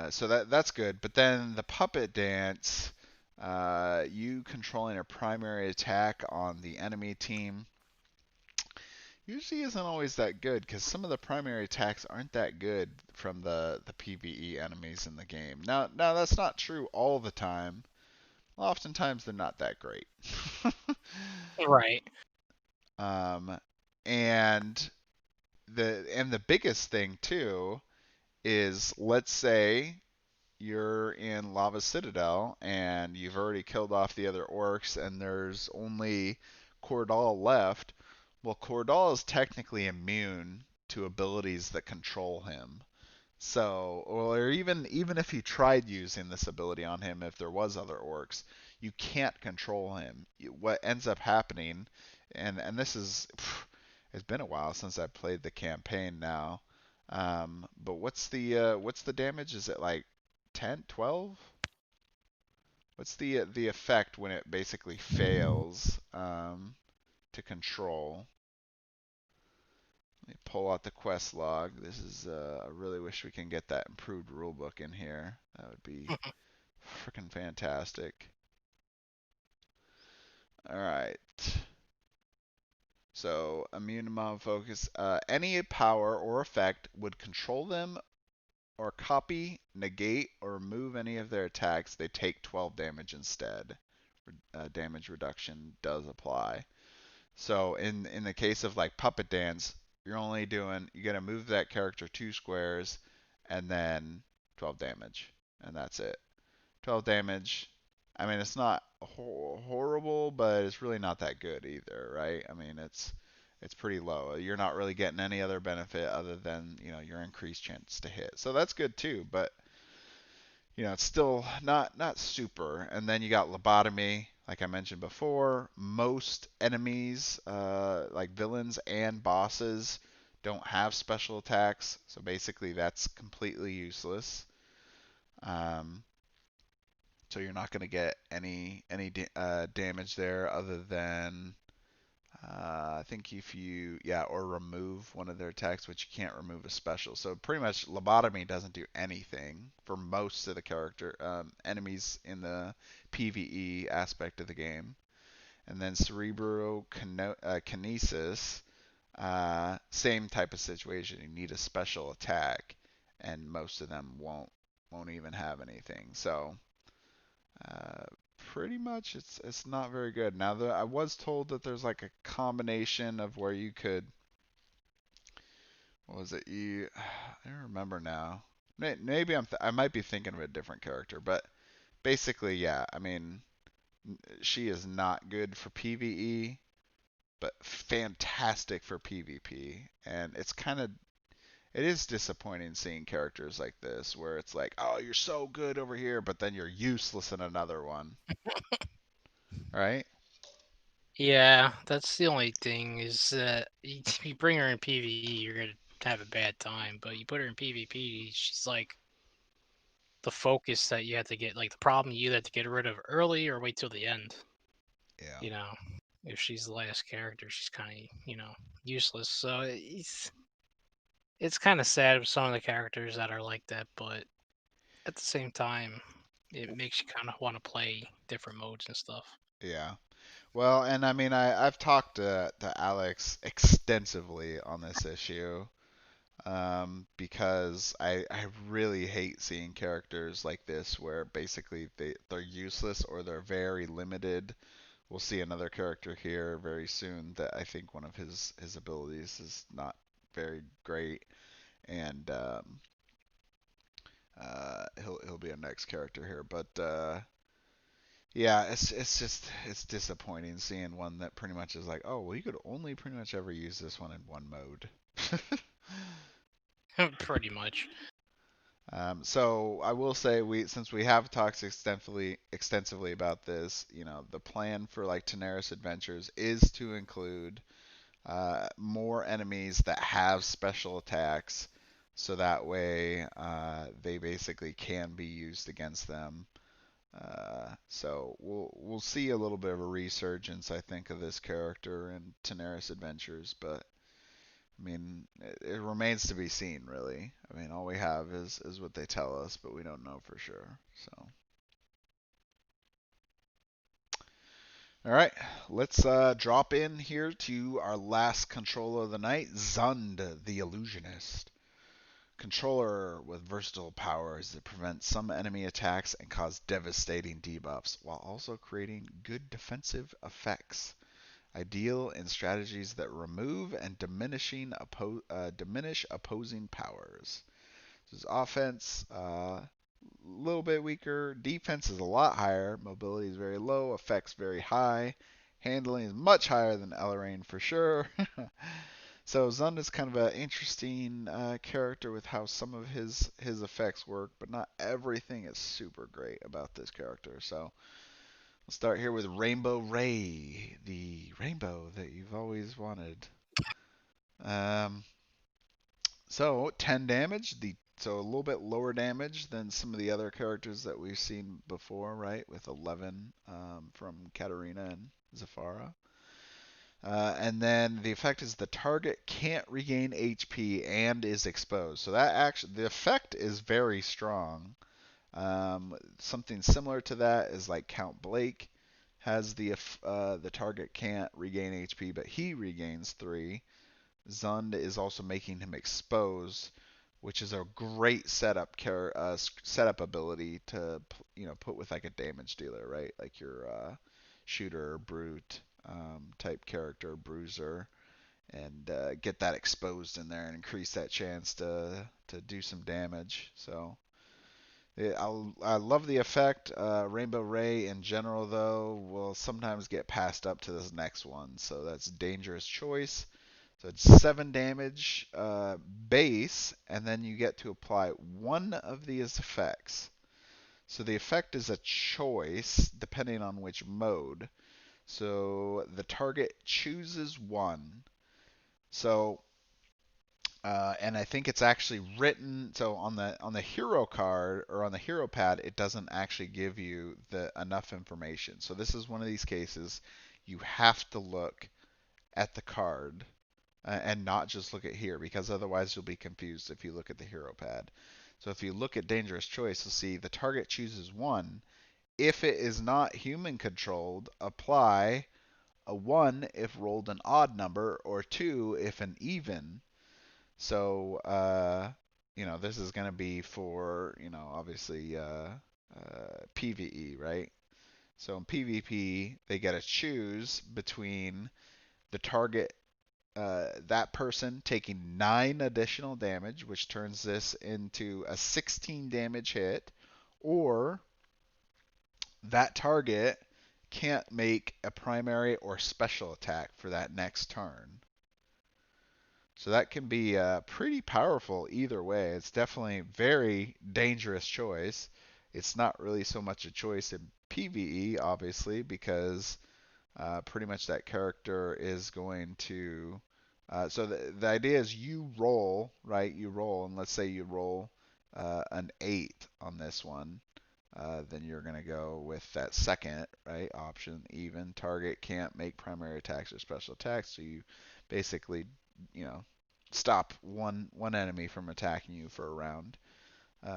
so that's good. But then the puppet dance, you controlling a primary attack on the enemy team usually isn't always that good, because some of the primary attacks aren't that good from the PvE enemies in the game. Now that's not true all the time. Oftentimes they're not that great. Right. um, and the biggest thing too is, let's say you're in Lava Citadel and you've already killed off the other orcs and there's only Cordal left. Well, Cordal is technically immune to abilities that control him. So, or even if you tried using this ability on him, if there was other orcs, you can't control him. What ends up happening, and this is, it's been a while since I played the campaign now. But what's the damage? Is it like 10, 12? What's the effect when it basically fails to control? Let me pull out the quest log. This is I really wish we can get that improved rulebook in here. That would be freaking fantastic. All right. So immune to mob focus. Any power or effect would control them or copy, negate, or remove any of their attacks. They take 12 damage instead. Damage reduction does apply. So in the case of like Puppet Dance, you're gonna move that character 2 squares and then 12 damage, and that's it. 12 damage. I mean, it's not horrible, but it's really not that good either, right? I mean, it's pretty low. You're not really getting any other benefit other than, your increased chance to hit. So that's good too, but it's still not super. And then you got lobotomy, like I mentioned before. Most enemies, like villains and bosses, don't have special attacks, so basically that's completely useless. Um, So you're not going to get any damage there other than I think if you or remove one of their attacks, which you can't remove a special. So pretty much lobotomy doesn't do anything for most of the character enemies in the PvE aspect of the game. And then cerebrokinesis, same type of situation. You need a special attack, and most of them won't even have anything. So uh, pretty much it's not very good. Now I was told that there's like a combination of where you could, what was it? I don't remember now. Maybe I might be thinking of a different character, but basically, yeah. I mean, she is not good for PvE, but fantastic for PvP. And it is disappointing seeing characters like this where it's like, oh, you're so good over here, but then you're useless in another one, right? Yeah, that's the only thing is that if you bring her in PvE, you're gonna have a bad time. But you put her in PvP, she's like the focus that you have to get, like the problem you have to get rid of early or wait till the end. Yeah. You know, if she's the last character, she's kind of useless. So it's kind of sad with some of the characters that are like that, but at the same time, it makes you kind of want to play different modes and stuff. Yeah. Well, and I mean, I've talked to Alex extensively on this issue, because I really hate seeing characters like this where basically they're useless or they're very limited. We'll see another character here very soon that I think one of his abilities is not very great, and he'll be a next character here, but yeah, it's disappointing seeing one that pretty much is like, oh well, you could only pretty much ever use this one in one mode. Pretty much. So I will say since we have talked extensively about this, the plan for like Tenaris Adventures is to include more enemies that have special attacks, so that way they basically can be used against them. So we'll see a little bit of a resurgence, I think, of this character in Tenaris Adventures, but I mean, it remains to be seen, really. I mean, all we have is what they tell us, but we don't know for sure. So, all right, let's drop in here to our last controller of the night, Zund, the Illusionist. Controller with versatile powers that prevent some enemy attacks and cause devastating debuffs, while also creating good defensive effects. Ideal in strategies that remove and diminish opposing powers. His offense, a little bit weaker. Defense is a lot higher. Mobility is very low. Effects very high. Handling is much higher than Elarine for sure. So Zund is kind of an interesting character with how some of his effects work, but not everything is super great about this character. So we'll start here with Rainbow Ray, the rainbow that you've always wanted. Um, so 10 damage, so a little bit lower damage than some of the other characters that we've seen before, right? With 11 from Catharina and Zafara. And then the effect is the target can't regain HP and is exposed. So the effect is very strong. Something similar to that is like Count Blake has the target can't regain HP, but he regains 3. Zund is also making him exposed, which is a great setup ability to put with like a damage dealer, right? Like your shooter, brute type character, bruiser, and get that exposed in there and increase that chance to do some damage. So I love the effect. Rainbow Ray in general, though, will sometimes get passed up to this next one, so that's Dangerous Choice. So it's 7 damage base, and then you get to apply one of these effects. So the effect is a choice depending on which mode. So the target chooses one. So And I think it's actually written so on the hero card or on the hero pad, it doesn't actually give you the enough information. So this is one of these cases you have to look at the card and not just look at here, because otherwise you'll be confused if you look at the hero pad. So if you look at dangerous choice, you'll see the target chooses 1. If it is not human controlled, apply a 1 if rolled an odd number, or 2 if an even. So, this is going to be for, obviously PvE, right? So in PvP, they get to choose between the target, that person taking 9 additional damage, which turns this into a 16 damage hit, or that target can't make a primary or special attack for that next turn. So that can be pretty powerful either way. It's definitely a very dangerous choice. It's not really so much a choice in PvE, obviously, because pretty much that character is going to. So the idea is you roll, right? You roll, and let's say you roll an 8 on this one. Then you're going to go with that second, right, option, even. Target can't make primary attacks or special attacks, so you basically, stop one enemy from attacking you for a round,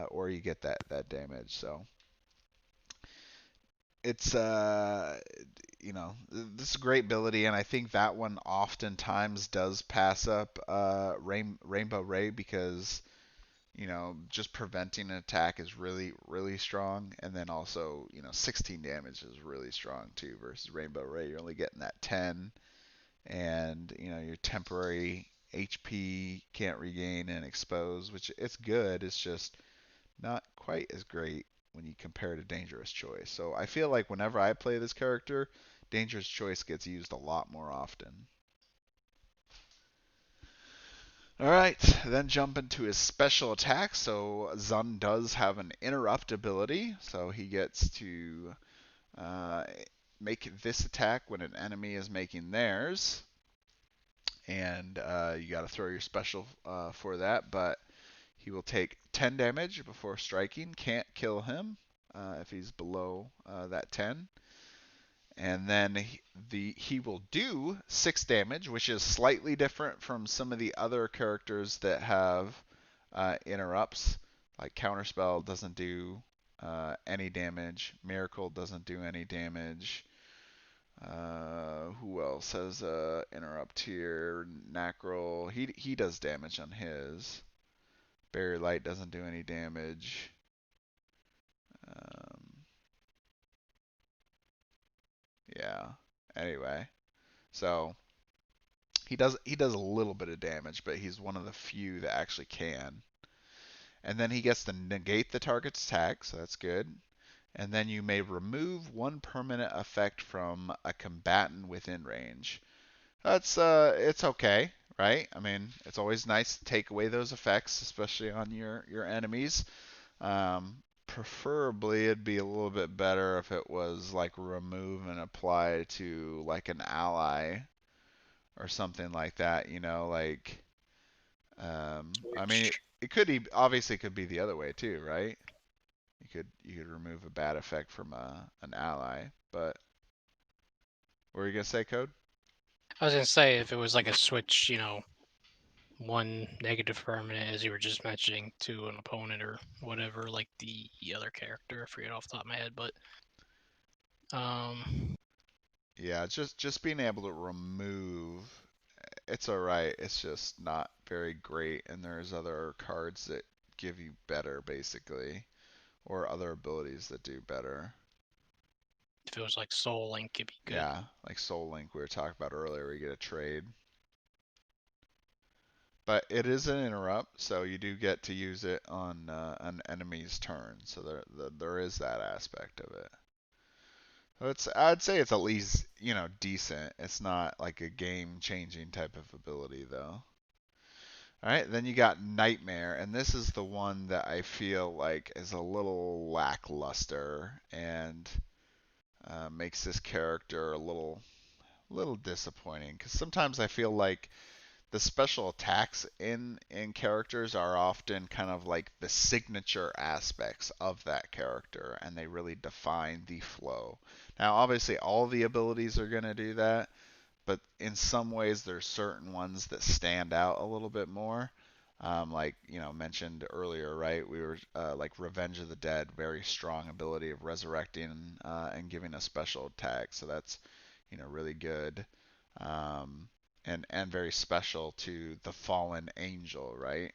or you get that damage. So it's this is a great ability, and I think that one oftentimes does pass up Rainbow Ray, because just preventing an attack is really, really strong. And then also, 16 damage is really strong too versus Rainbow Ray. You're only getting that 10, and your temporary HP can't regain and expose, which it's good. It's just not quite as great when you compare to Dangerous Choice. So I feel like whenever I play this character, Dangerous Choice gets used a lot more often. Alright, then jump into his special attack. So Zund does have an interrupt ability, so he gets to make this attack when an enemy is making theirs. And you got to throw your special for that, but he will take 10 damage before striking. Can't kill him if he's below that 10. And then he will do 6 damage, which is slightly different from some of the other characters that have interrupts. Like Counterspell doesn't do any damage. Miracle doesn't do any damage. Who else has interrupt here? Nacrel. He does damage on his. Barrier Light doesn't do any damage. Yeah. Anyway, so he does a little bit of damage, but he's one of the few that actually can. And then he gets to negate the target's attack, so that's good. And then you may remove one permanent effect from a combatant within range. That's it's okay, right? I mean, it's always nice to take away those effects, especially on your enemies. Preferably, it'd be a little bit better if it was like remove and apply to like an ally or something like that. Like I mean, it could obviously could be the other way too, right? You could remove a bad effect from an ally, but what were you gonna say, Code? I was gonna say if it was like a switch, one negative permanent, as you were just mentioning, to an opponent or whatever, like the other character. I forget off the top of my head, but Yeah, just being able to remove, it's alright. It's just not very great, and there's other cards that give you better, basically, or other abilities that do better. if it was like Soul Link, it'd be good. Yeah, like Soul Link we were talking about earlier, where you get a trade. But it is an interrupt, so you do get to use it on an enemy's turn. So there is that aspect of it. So I'd say it's at least decent. It's not like a game-changing type of ability though. All right, then you got Nightmare, and this is the one that I feel like is a little lackluster and makes this character a little disappointing. Because sometimes I feel like the special attacks in characters are often kind of like the signature aspects of that character, and they really define the flow. Now, obviously, all the abilities are going to do that, but in some ways, there's certain ones that stand out a little bit more. Like mentioned earlier, right? We were like Revenge of the Dead, very strong ability of resurrecting and giving a special attack, so that's really good. Um, and very special to the fallen angel, right?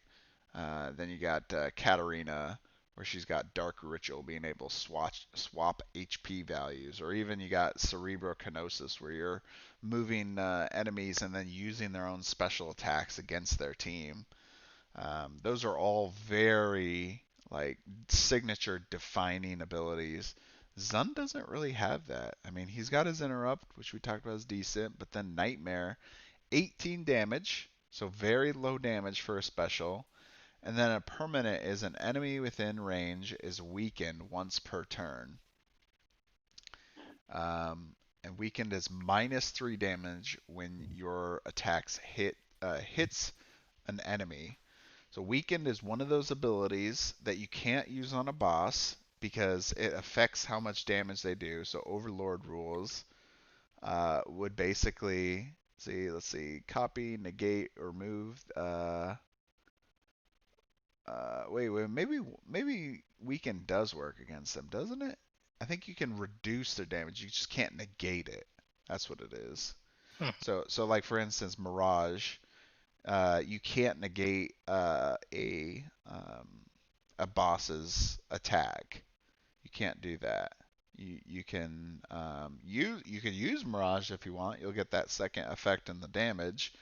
Then you got Catharina, where she's got Dark Ritual, being able to swap HP values, or even you got Cerebrokinosis, where you're moving enemies and then using their own special attacks against their team. Those are all very like signature defining abilities. Zund doesn't really have that. I mean, he's got his interrupt, which we talked about is decent, but then Nightmare, 18 damage, so very low damage for a special. And then a permanent is an enemy within range is weakened once per turn. And weakened is -3 damage when your attacks hits an enemy. So weakened is one of those abilities that you can't use on a boss because it affects how much damage they do. So Overlord rules would basically let's see, copy, negate, or move. Wait, maybe weaken does work against them, doesn't it? I think you can reduce their damage. You just can't negate it. That's what it is. Hmm. So like for instance, Mirage, you can't negate a boss's attack. You can't do that. You can use Mirage if you want. You'll get that second effect in the damage.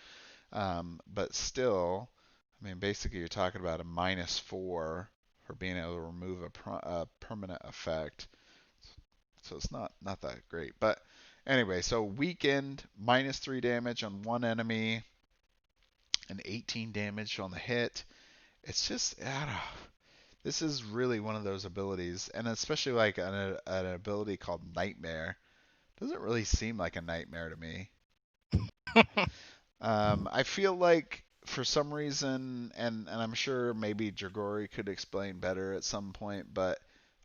But still, I mean, basically you're talking about a -4 for being able to remove a permanent effect. So it's not that great. But anyway, so weakened, -3 damage on one enemy, and 18 damage on the hit. It's just, I don't know. This is really one of those abilities, and especially like an ability called Nightmare. Doesn't really seem like a nightmare to me. I feel like for some reason, and I'm sure maybe Dragori could explain better at some point, but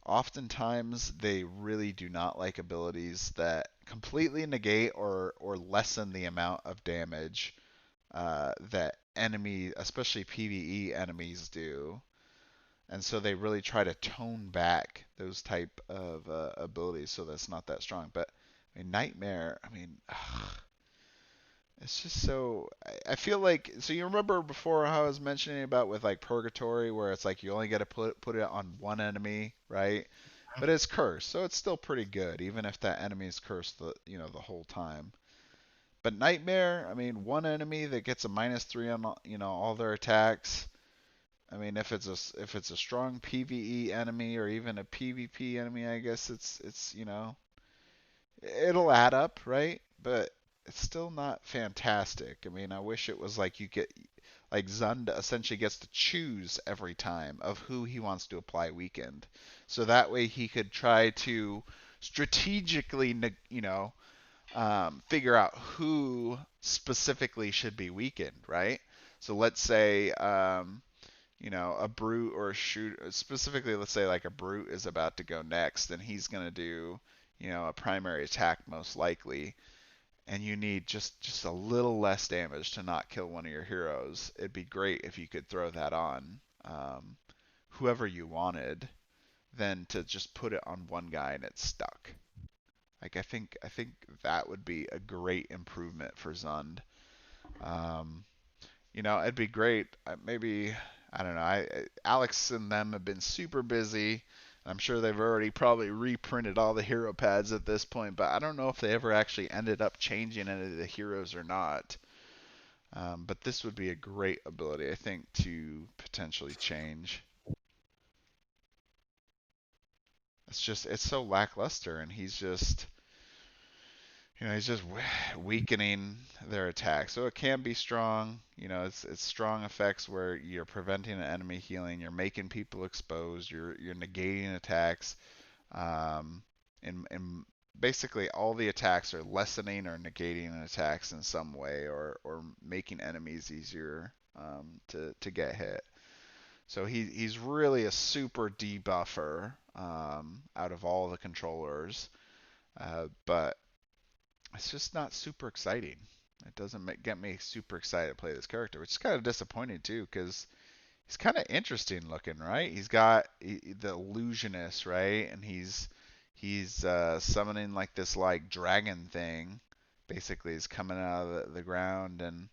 oftentimes they really do not like abilities that completely negate or lessen the amount of damage that enemy, especially PvE enemies, do. And so they really try to tone back those type of abilities so that's not that strong. But I mean, Nightmare, I mean, it's just so. I feel like, so you remember before how I was mentioning about with like Purgatory, where it's like you only got to put it on one enemy, right? But it's cursed, so it's still pretty good, even if that enemy is cursed the whole time. But Nightmare, I mean, one enemy that gets a -3 on all their attacks. I mean, if it's a strong PvE enemy or even a PvP enemy, I guess it's it'll add up, right? But it's still not fantastic. I mean, I wish it was like you get like Zund essentially gets to choose every time of who he wants to apply weakened, so that way he could try to strategically, figure out who specifically should be weakened, right? So let's say, a brute or a shooter, specifically, let's say like a brute is about to go next, and he's going to do, a primary attack most likely, and you need just a little less damage to not kill one of your heroes. It'd be great if you could throw that on whoever you wanted, than to just put it on one guy and it's stuck. Like I think that would be a great improvement for Zund. Um, it'd be great. Maybe I don't know. Alex and them have been super busy. I'm sure they've already probably reprinted all the hero pads at this point, but I don't know if they ever actually ended up changing any of the heroes or not. But this would be a great ability, I think, to potentially change. It's so lackluster, and he's just weakening their attack. So it can be strong. It's strong effects where you're preventing an enemy healing, you're making people exposed, you're negating attacks. In basically all the attacks are lessening or negating attacks in some way, or making enemies easier to get hit. So he's really a super debuffer out of all the controllers, but it's just not super exciting. It doesn't get me super excited to play this character, which is kind of disappointing too, because he's kind of interesting looking, right? He's got the Illusionist, right? And he's summoning like this like dragon thing. Basically, is coming out of the ground, and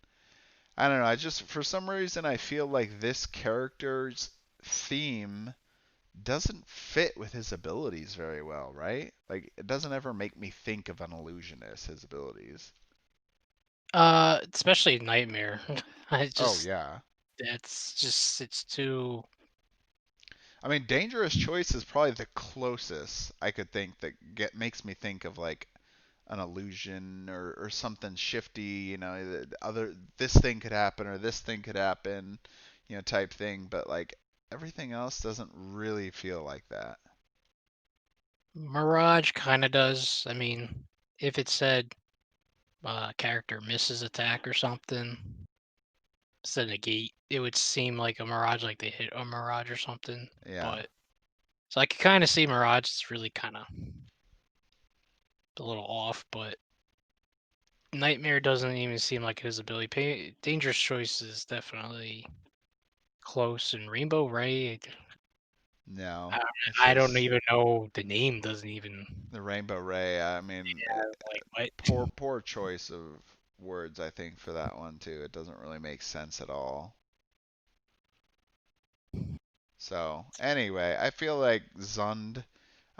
I don't know. I just for some reason I feel like this character's theme doesn't fit with his abilities very well, right? Like it doesn't ever make me think of an Illusionist, his abilities. Especially Nightmare. I Oh just yeah. it's too. I mean, Dangerous Choice is probably the closest I could think that makes me think of like an illusion or something shifty, other this thing could happen or this thing could happen, type thing, but like everything else doesn't really feel like that. Mirage kind of does. I mean, if it said character misses attack or something, instead of negate, it would seem like a Mirage, like they hit a Mirage or something. Yeah. But so I could kind of see Mirage. It's really kind of a little off, but Nightmare doesn't even seem like his ability. Dangerous Choice is definitely close, and Rainbow Ray. No, I, it's I don't just even know the name. Doesn't even. the Rainbow Ray. I mean, Yeah, like what? poor choice of words, I think, for that one too. It doesn't really make sense at all. So anyway, I feel like Zund,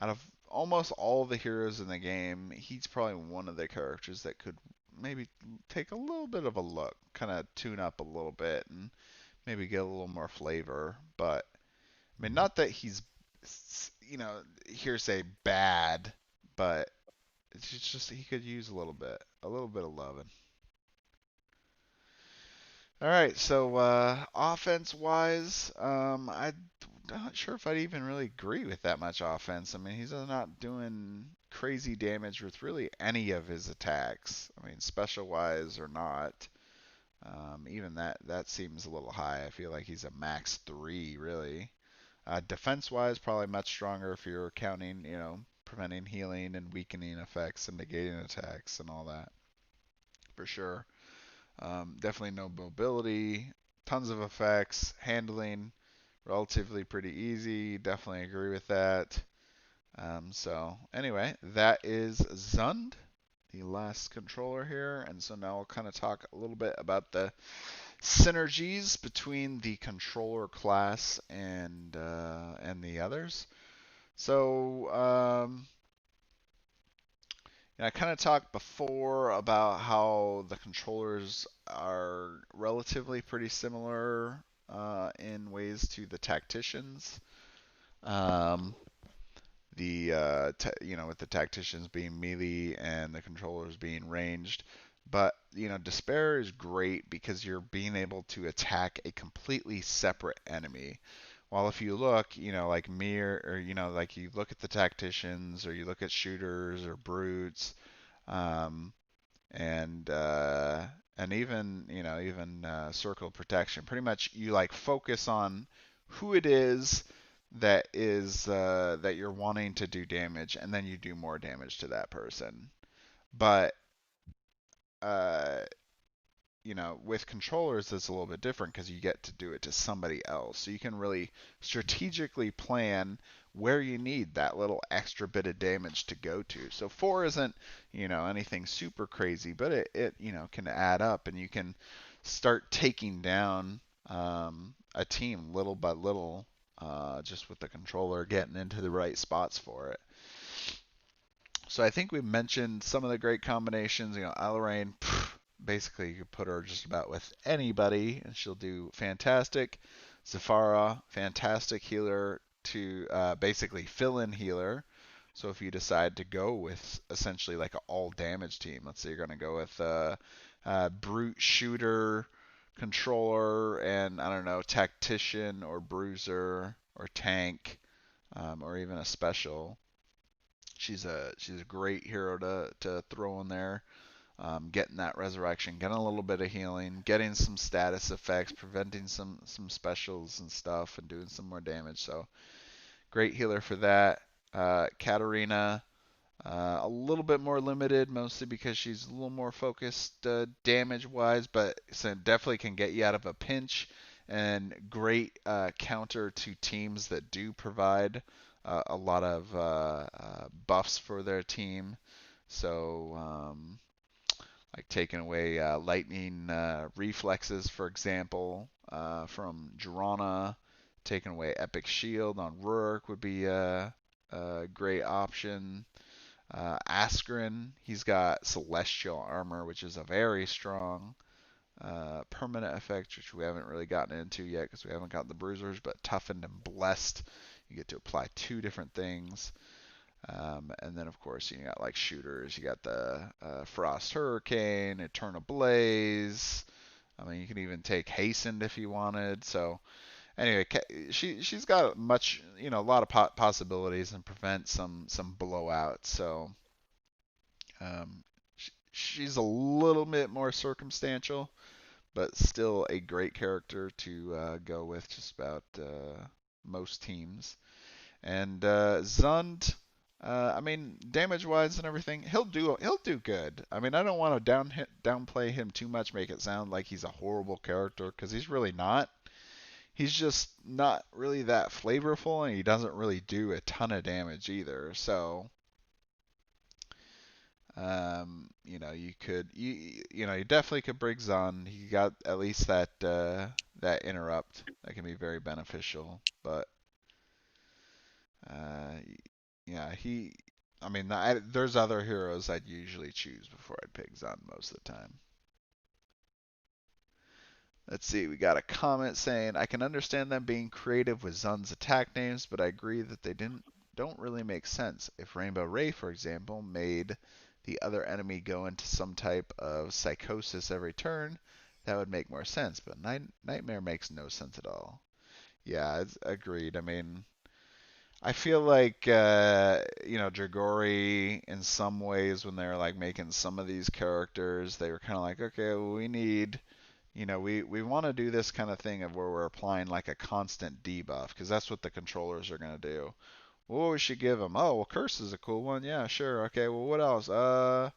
out of almost all the heroes in the game, he's probably one of the characters that could maybe take a little bit of a look, kind of tune up a little bit, and maybe get a little more flavor. But I mean, not that he's, hearsay bad, but it's just he could use a little bit of loving. All right, so offense-wise, I'm not sure if I'd even really agree with that much offense. I mean, he's not doing crazy damage with really any of his attacks. I mean, special-wise or not, even that seems a little high. I feel like he's a max 3, really. Defense-wise, probably much stronger if you're counting, preventing healing and weakening effects and negating attacks and all that, for sure. Definitely no mobility, tons of effects, handling relatively pretty easy. Definitely agree with that. So anyway, that is Zund, the last controller here, and so now we'll kind of talk a little bit about the synergies between the controller class and the others. So I kind of talked before about how the controllers are relatively pretty similar in ways to the tacticians. Um, with the tacticians being melee and the controllers being ranged. But despair is great because you're being able to attack a completely separate enemy. While if you look, like me or like you look at the tacticians or you look at shooters or brutes, um, and even circle protection. Pretty much, you like focus on who it is that you're wanting to do damage, and then you do more damage to that person. But uh, with controllers, it's a little bit different because you get to do it to somebody else. So you can really strategically plan where you need that little extra bit of damage to go to. So 4 isn't, anything super crazy, but it can add up, and you can start taking down a team little by little, just with the controller getting into the right spots for it. So I think we mentioned some of the great combinations. Elarine, basically you could put her just about with anybody and she'll do fantastic. Zafara, fantastic healer to basically fill-in healer. So if you decide to go with essentially like an all damage team, let's say you're going to go with brute shooter, controller, and I don't know, tactician or bruiser or tank, or even a special. she's a great hero to throw in there. Getting that resurrection, getting a little bit of healing, getting some status effects, preventing some specials and stuff, and doing some more damage. So great healer for that. Catharina, a little bit more limited, mostly because she's a little more focused damage-wise, but so definitely can get you out of a pinch, and great counter to teams that do provide a lot of buffs for their team. So, like taking away lightning reflexes, for example, from Drana, taking away Epic Shield on Rourke would be a great option. Askren, he's got Celestial Armor, which is a very strong permanent effect, which we haven't really gotten into yet because we haven't got the Bruisers, but Toughened and Blessed, you get to apply 2 different things. And then, of course, you got like shooters. You got the Frost Hurricane, Eternal Blaze. I mean, you can even take Hastened if you wanted. So, anyway, she's got much, a lot of possibilities and prevent some blowouts. So, she's a little bit more circumstantial, but still a great character to go with just about most teams. And Zund, I mean, damage-wise and everything, he'll do good. I mean, I don't want to downplay him too much, make it sound like he's a horrible character, because he's really not. He's just not really that flavorful, and he doesn't really do a ton of damage either. So, you definitely could bring Zund. He got at least that interrupt that can be very beneficial, but. Yeah, I mean, there's other heroes I'd usually choose before I'd pick Zund most of the time. Let's see, we got a comment saying, I can understand them being creative with Zund's attack names, but I agree that they don't really make sense. If Rainbow Ray, for example, made the other enemy go into some type of psychosis every turn, that would make more sense, but Nightmare makes no sense at all. Yeah, it's agreed. I mean, I feel like Dragori in some ways when they were like making some of these characters, they were kind of like, okay, well, we need, we want to do this kind of thing of where we're applying like a constant debuff because that's what the controllers are gonna do. Well, what we should give them? Oh, well, Curse is a cool one. Yeah, sure. Okay, well, what else? I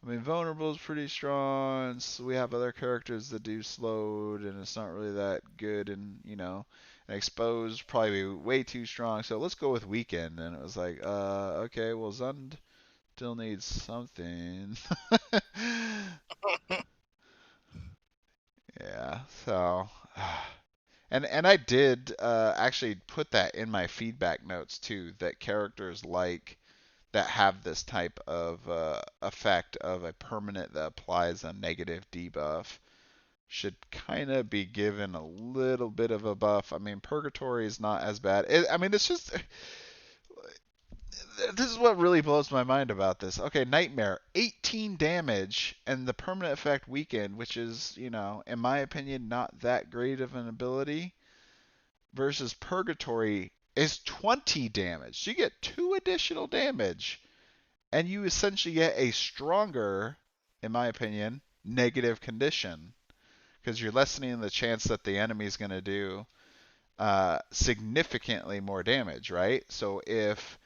mean, Vulnerable is pretty strong. So we have other characters that do slowed, and it's not really that good. And and Exposed probably way too strong. So let's go with Weakened. And it was like, okay, well Zund still needs something. Yeah. So, and I did actually put that in my feedback notes too. That characters like that have this type of effect of a permanent that applies a negative debuff should kind of be given a little bit of a buff. I mean, Purgatory is not as bad. I mean, it's just this is what really blows my mind about this. Okay, Nightmare, 18 damage, and the permanent effect Weakened, which is, in my opinion, not that great of an ability, versus Purgatory is 20 damage. So you get 2 additional damage and you essentially get a stronger, in my opinion, negative condition because you're lessening the chance that the enemy is going to do significantly more damage, right? So if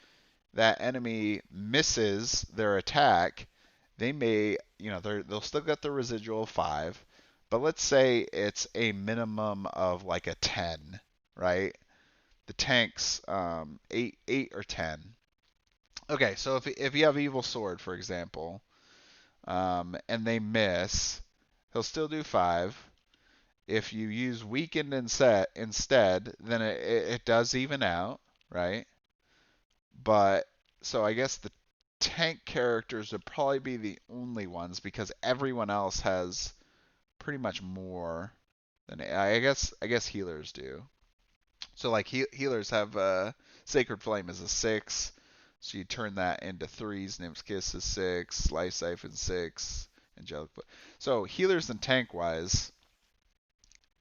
that enemy misses their attack, they may, they'll still get the residual 5, but let's say it's a minimum of like a 10, right? The tank's 8 or 10. Okay, so if you have Evil Sword, for example, and they miss, he'll still do 5. If you use Weakened instead, then it does even out, right? But, so I guess the tank characters would probably be the only ones because everyone else has pretty much more than, I guess healers do. So like healers have Sacred Flame is a 6. So you turn that into 3s. Nymph's Kiss is 6. Life Siphon 6. Angelic. So healers and tank wise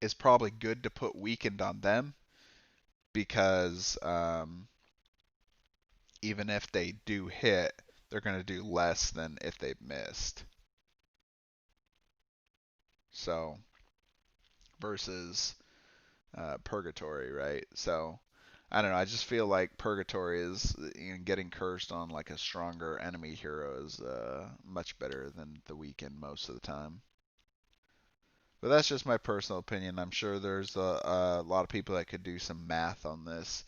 is probably good to put Weakened on them because even if they do hit, they're going to do less than if they missed. So, versus Purgatory, right? So, I don't know. I just feel like Purgatory is, getting cursed on like a stronger enemy hero is much better than the weakened most of the time. But that's just my personal opinion. I'm sure there's a lot of people that could do some math on this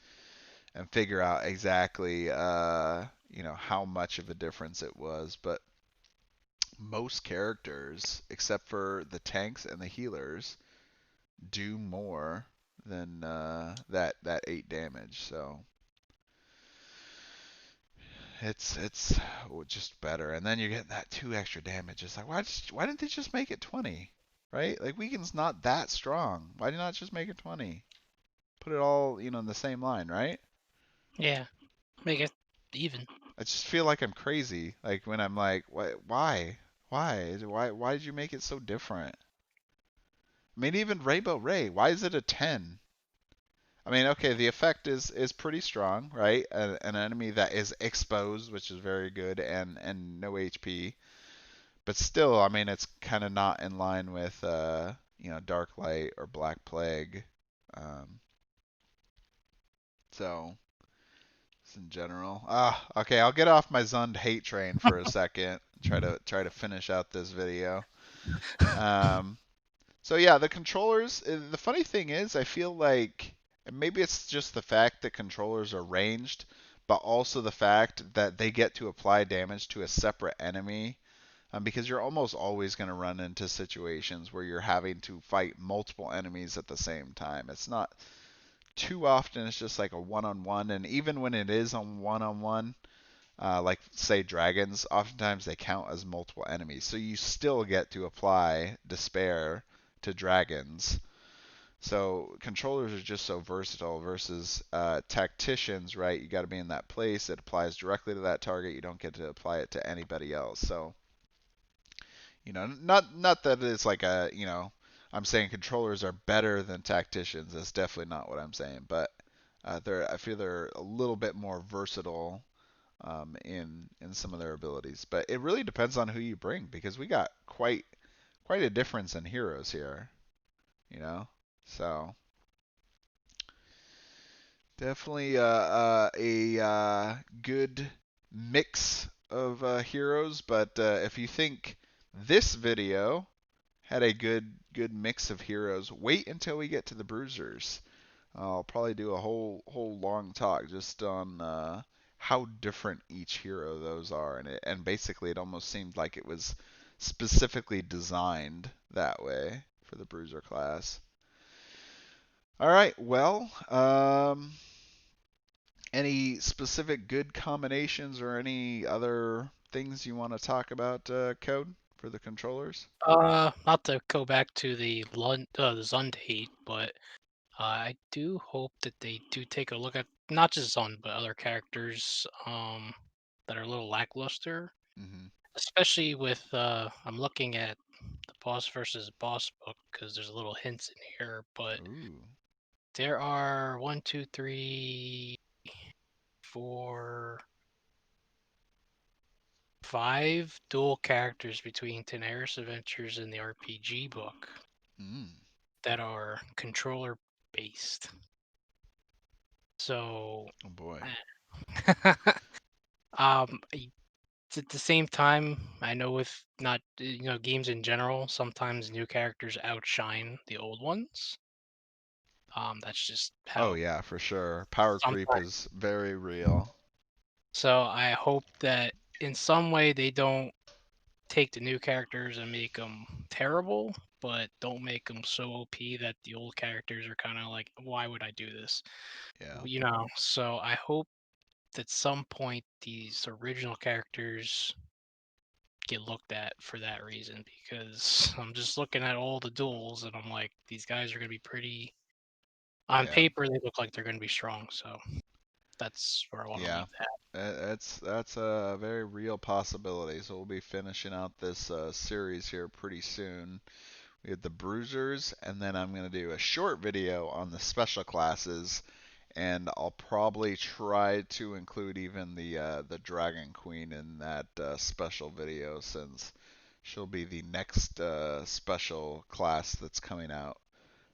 and figure out exactly, how much of a difference it was. But most characters, except for the tanks and the healers, do more than that 8 damage. So it's just better. And then you're getting that 2 extra damage. It's like why didn't they just make it 20? Right? Like Weaken's not that strong. Why not just make it 20? Put it all, in the same line, right? Yeah, make it even. I just feel like I'm crazy. Like when I'm like, why? Why did you make it so different? I mean, even Rainbow Ray, why is it a 10? I mean, okay, the effect is pretty strong, right? An enemy that is exposed, which is very good, and no HP. But still, I mean, it's kind of not in line with Dark Light or Black Plague. Um, so just in general, okay, I'll get off my Zund hate train for a second. Try to finish out this video. Um, So yeah, the controllers. The funny thing is, I feel like and maybe it's just the fact that controllers are ranged, but also the fact that they get to apply damage to a separate enemy. Because you're almost always going to run into situations where you're having to fight multiple enemies at the same time. It's not too often. It's just like a one-on-one, and even when it is a one-on-one, like say dragons, oftentimes they count as multiple enemies. So you still get to apply despair to dragons. So controllers are just so versatile versus tacticians, right? You got to be in that place. It applies directly to that target. You don't get to apply it to anybody else. So, not that it's like I'm saying controllers are better than tacticians. That's definitely not what I'm saying. But I feel they're a little bit more versatile in some of their abilities. But it really depends on who you bring because we got quite a difference in heroes here, you know. So definitely a good mix of heroes. But if you think this video had a good mix of heroes, wait until we get to the bruisers. I'll probably do a whole long talk just on how different each hero those are, and basically it almost seemed like it was specifically designed that way for the bruiser class. All right, well, any specific good combinations or any other things you want to talk about, Code, for the controllers? Not to go back to the Zund hate, but I do hope that they do take a look at not just Zund but other characters that are a little lackluster, Mm-hmm. especially with I'm looking at the boss versus boss book because there's little hints in here, but Ooh. there are 1, 2, 3, 4, 5 dual characters between Tenaris Adventures and the RPG book Mm. that are controller based. So, Oh boy. at the same time, I know with not games in general, sometimes new characters outshine the old ones. That's just Oh how yeah, for sure. Power creep sometimes. is very real. So I hope that in some way they don't take the new characters and make them terrible, but don't make them so OP that the old characters are kind of like, why would I do this? Yeah. So I hope at some point these original characters get looked at for that reason because I'm just looking at all the duels and I'm like, these guys are going to be pretty. On Yeah. paper, they look like they're going to be strong. So that's where I want to Yeah. leave that. That's a very real possibility. So we'll be finishing out this series here pretty soon. We have the bruisers, and then I'm going to do a short video on the special classes and I'll probably try to include even the Dragon Queen in that special video, since she'll be the next special class that's coming out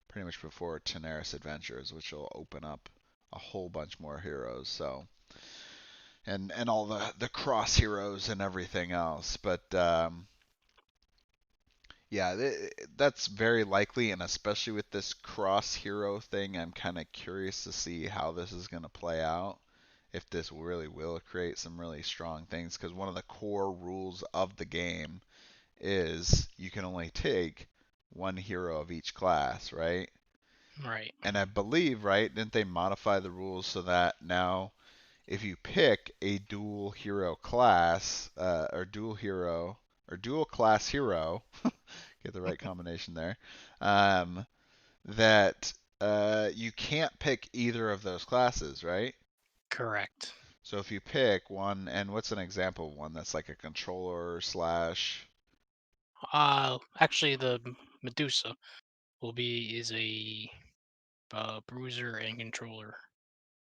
pretty much before Tenaris Adventures, which will open up a whole bunch more heroes. So, and all the cross heroes and everything else. But yeah, that's very likely, and especially with this cross hero thing, I'm kind of curious to see how this is going to play out. If this really will create some really strong things, because one of the core rules of the game is you can only take one hero of each class, right? Right. And I believe, right, didn't they modify the rules so that now if you pick a dual hero class, or dual hero, or dual class hero, get the right combination there, that you can't pick either of those classes, right? Correct. So if you pick one, and what's an example of one that's like a controller slash? Actually, the Medusa is a bruiser and controller.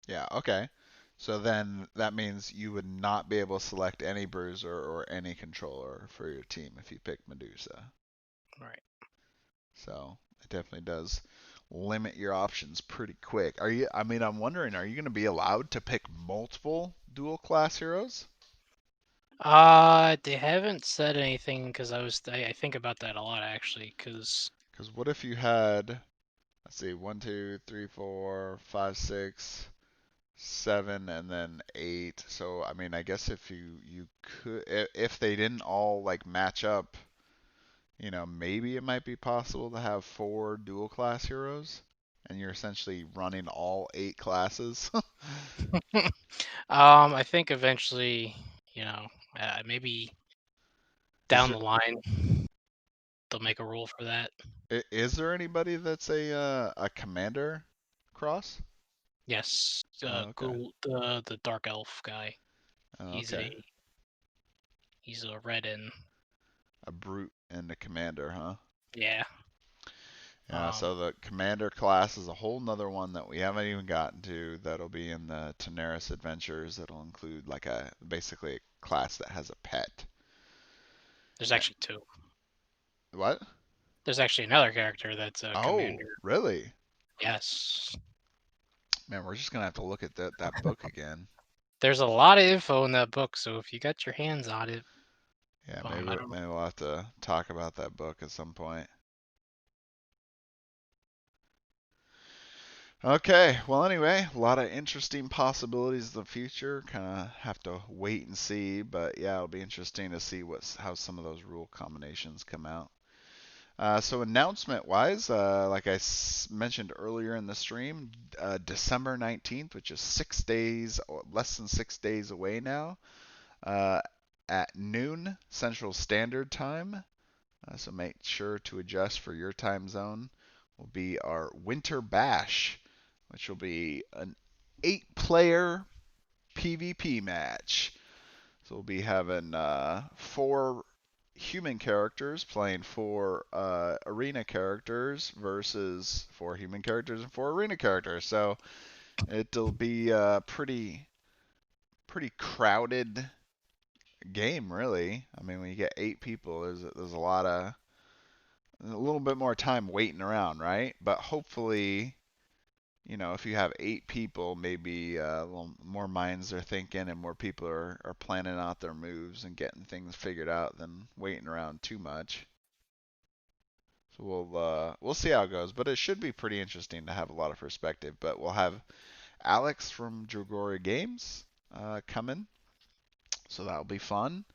Yeah, okay. So then that means you would not be able to select any bruiser or any controller for your team if you pick Medusa. Right. So it definitely does limit your options pretty quick. Are you? I mean, I'm wondering, are you going to be allowed to pick multiple dual class heroes? They haven't said anything because I think about that a lot actually because Because what if you had, let's see, 1, 2, 3, 4, 5, 6, 7, and then 8. So I mean, I guess if you could, if they didn't all like match up, maybe it might be possible to have 4 dual class heroes, and you're essentially running all 8 classes. I think eventually, maybe Is down there the line they'll make a rule for that. is there anybody that's a commander cross? Yes, Oh, okay. Ghoul, the dark elf guy. Oh, He's okay. a he's a red and A brute and a commander, huh? yeah. Yeah, Um, so the commander class is a whole nother one that we haven't even gotten to. That'll be in the Tenaris Adventures. That'll include like basically a class that has a pet. there's Eh, actually two. What? There's actually another character that's a Oh, commander. really? Yes. Man, we're just gonna have to look at that book again. There's a lot of info in that book, so if you got your hands on it, Yeah, I don't know. maybe we'll have to talk about that book at some point. Okay, well anyway, a lot of interesting possibilities in the future. Kind of have to wait and see, but yeah, it'll be interesting to see how some of those rule combinations come out. So announcement wise, like I mentioned earlier in the stream, December 19th, which is 6 days, or less than 6 days away now, uh, at noon Central Standard Time. So make sure to adjust for your time zone. Will be our Winter Bash, which will be an 8-player PvP match. So we'll be having 4 human characters playing 4 arena characters versus 4 human characters and 4 arena characters. So it'll be a pretty crowded game, really. I mean, when you get 8 people, there's a little bit more time waiting around, right? But hopefully, if you have 8 people, maybe a little more minds are thinking and more people are planning out their moves and getting things figured out than waiting around too much. So we'll see how it goes, but it should be pretty interesting to have a lot of perspective. But we'll have Alex from Dragori Games coming, so that'll be fun.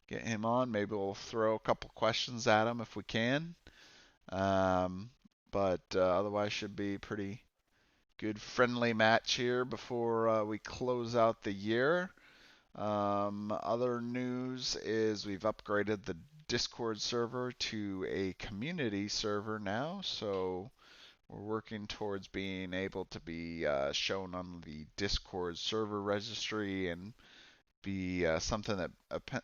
Get him on. Maybe we'll throw a couple questions at him if we can. Um, but otherwise, should be pretty good friendly match here before we close out the year. Other news is we've upgraded the Discord server to a community server now, so we're working towards being able to be shown on the Discord server registry and be something that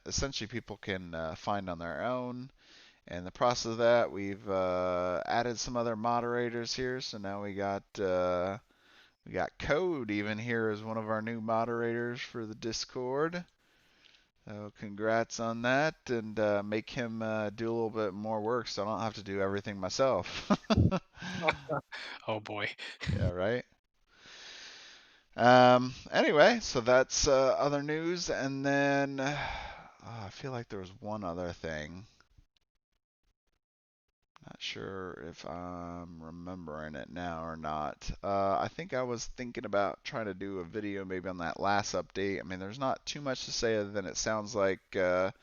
essentially people can find on their own. And in the process of that, we've added some other moderators here, so now we got We got Code even here as one of our new moderators for the Discord. So congrats on that, and make him do a little bit more work so I don't have to do everything myself. Oh boy. Yeah, right? Anyway, so that's other news, and then I feel like there was one other thing. Not sure if I'm remembering it now or not. I think I was thinking about trying to do a video maybe on that last update. I mean, there's not too much to say other than it sounds like in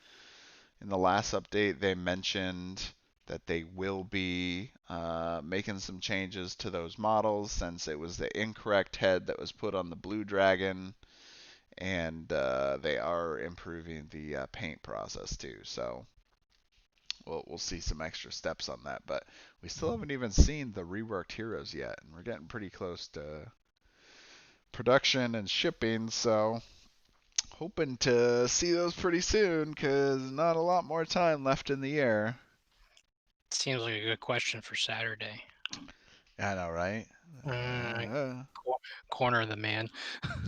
the last update they mentioned that they will be making some changes to those models since it was the incorrect head that was put on the blue dragon, and they are improving the paint process too. So we'll see some extra steps on that, but we still haven't even seen the reworked heroes yet, and we're getting pretty close to production and shipping, so hoping to see those pretty soon because not a lot more time left in the year. Seems like a good question for Saturday. I know, right? Corner of the man.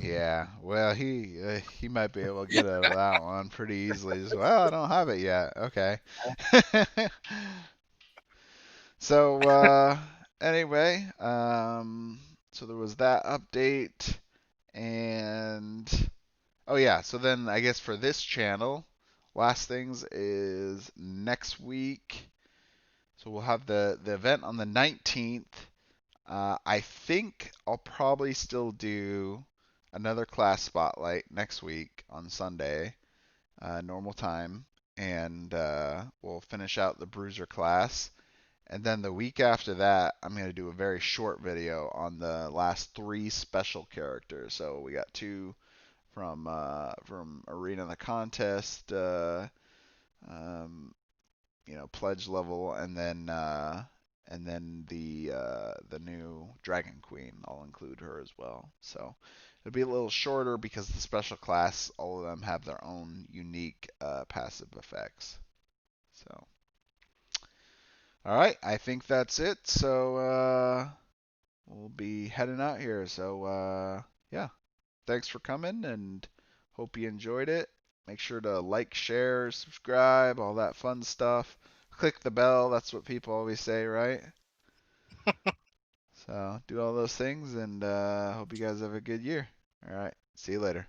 Yeah, well, he might be able to get out of that one pretty easily. Just, well, I don't have it yet. Okay. So anyway, so there was that update, and oh yeah, so then I guess for this channel, last things is next week. So we'll have the event on the 19th. I think I'll probably still do another class spotlight next week on Sunday, normal time, and we'll finish out the Bruiser class. And then the week after that, I'm going to do a very short video on the last 3 special characters. So we got 2 from Arena the Contest, pledge level, and then the new Dragon Queen. I'll include her as well. So it'll be a little shorter because the special class, all of them have their own unique passive effects. So all right, I think that's it. So we'll be heading out here. So yeah, thanks for coming, and hope you enjoyed it. Make sure to like, share, subscribe, all that fun stuff. Click the bell. That's what people always say, right? So do all those things, and hope you guys have a good year. All right, see you later.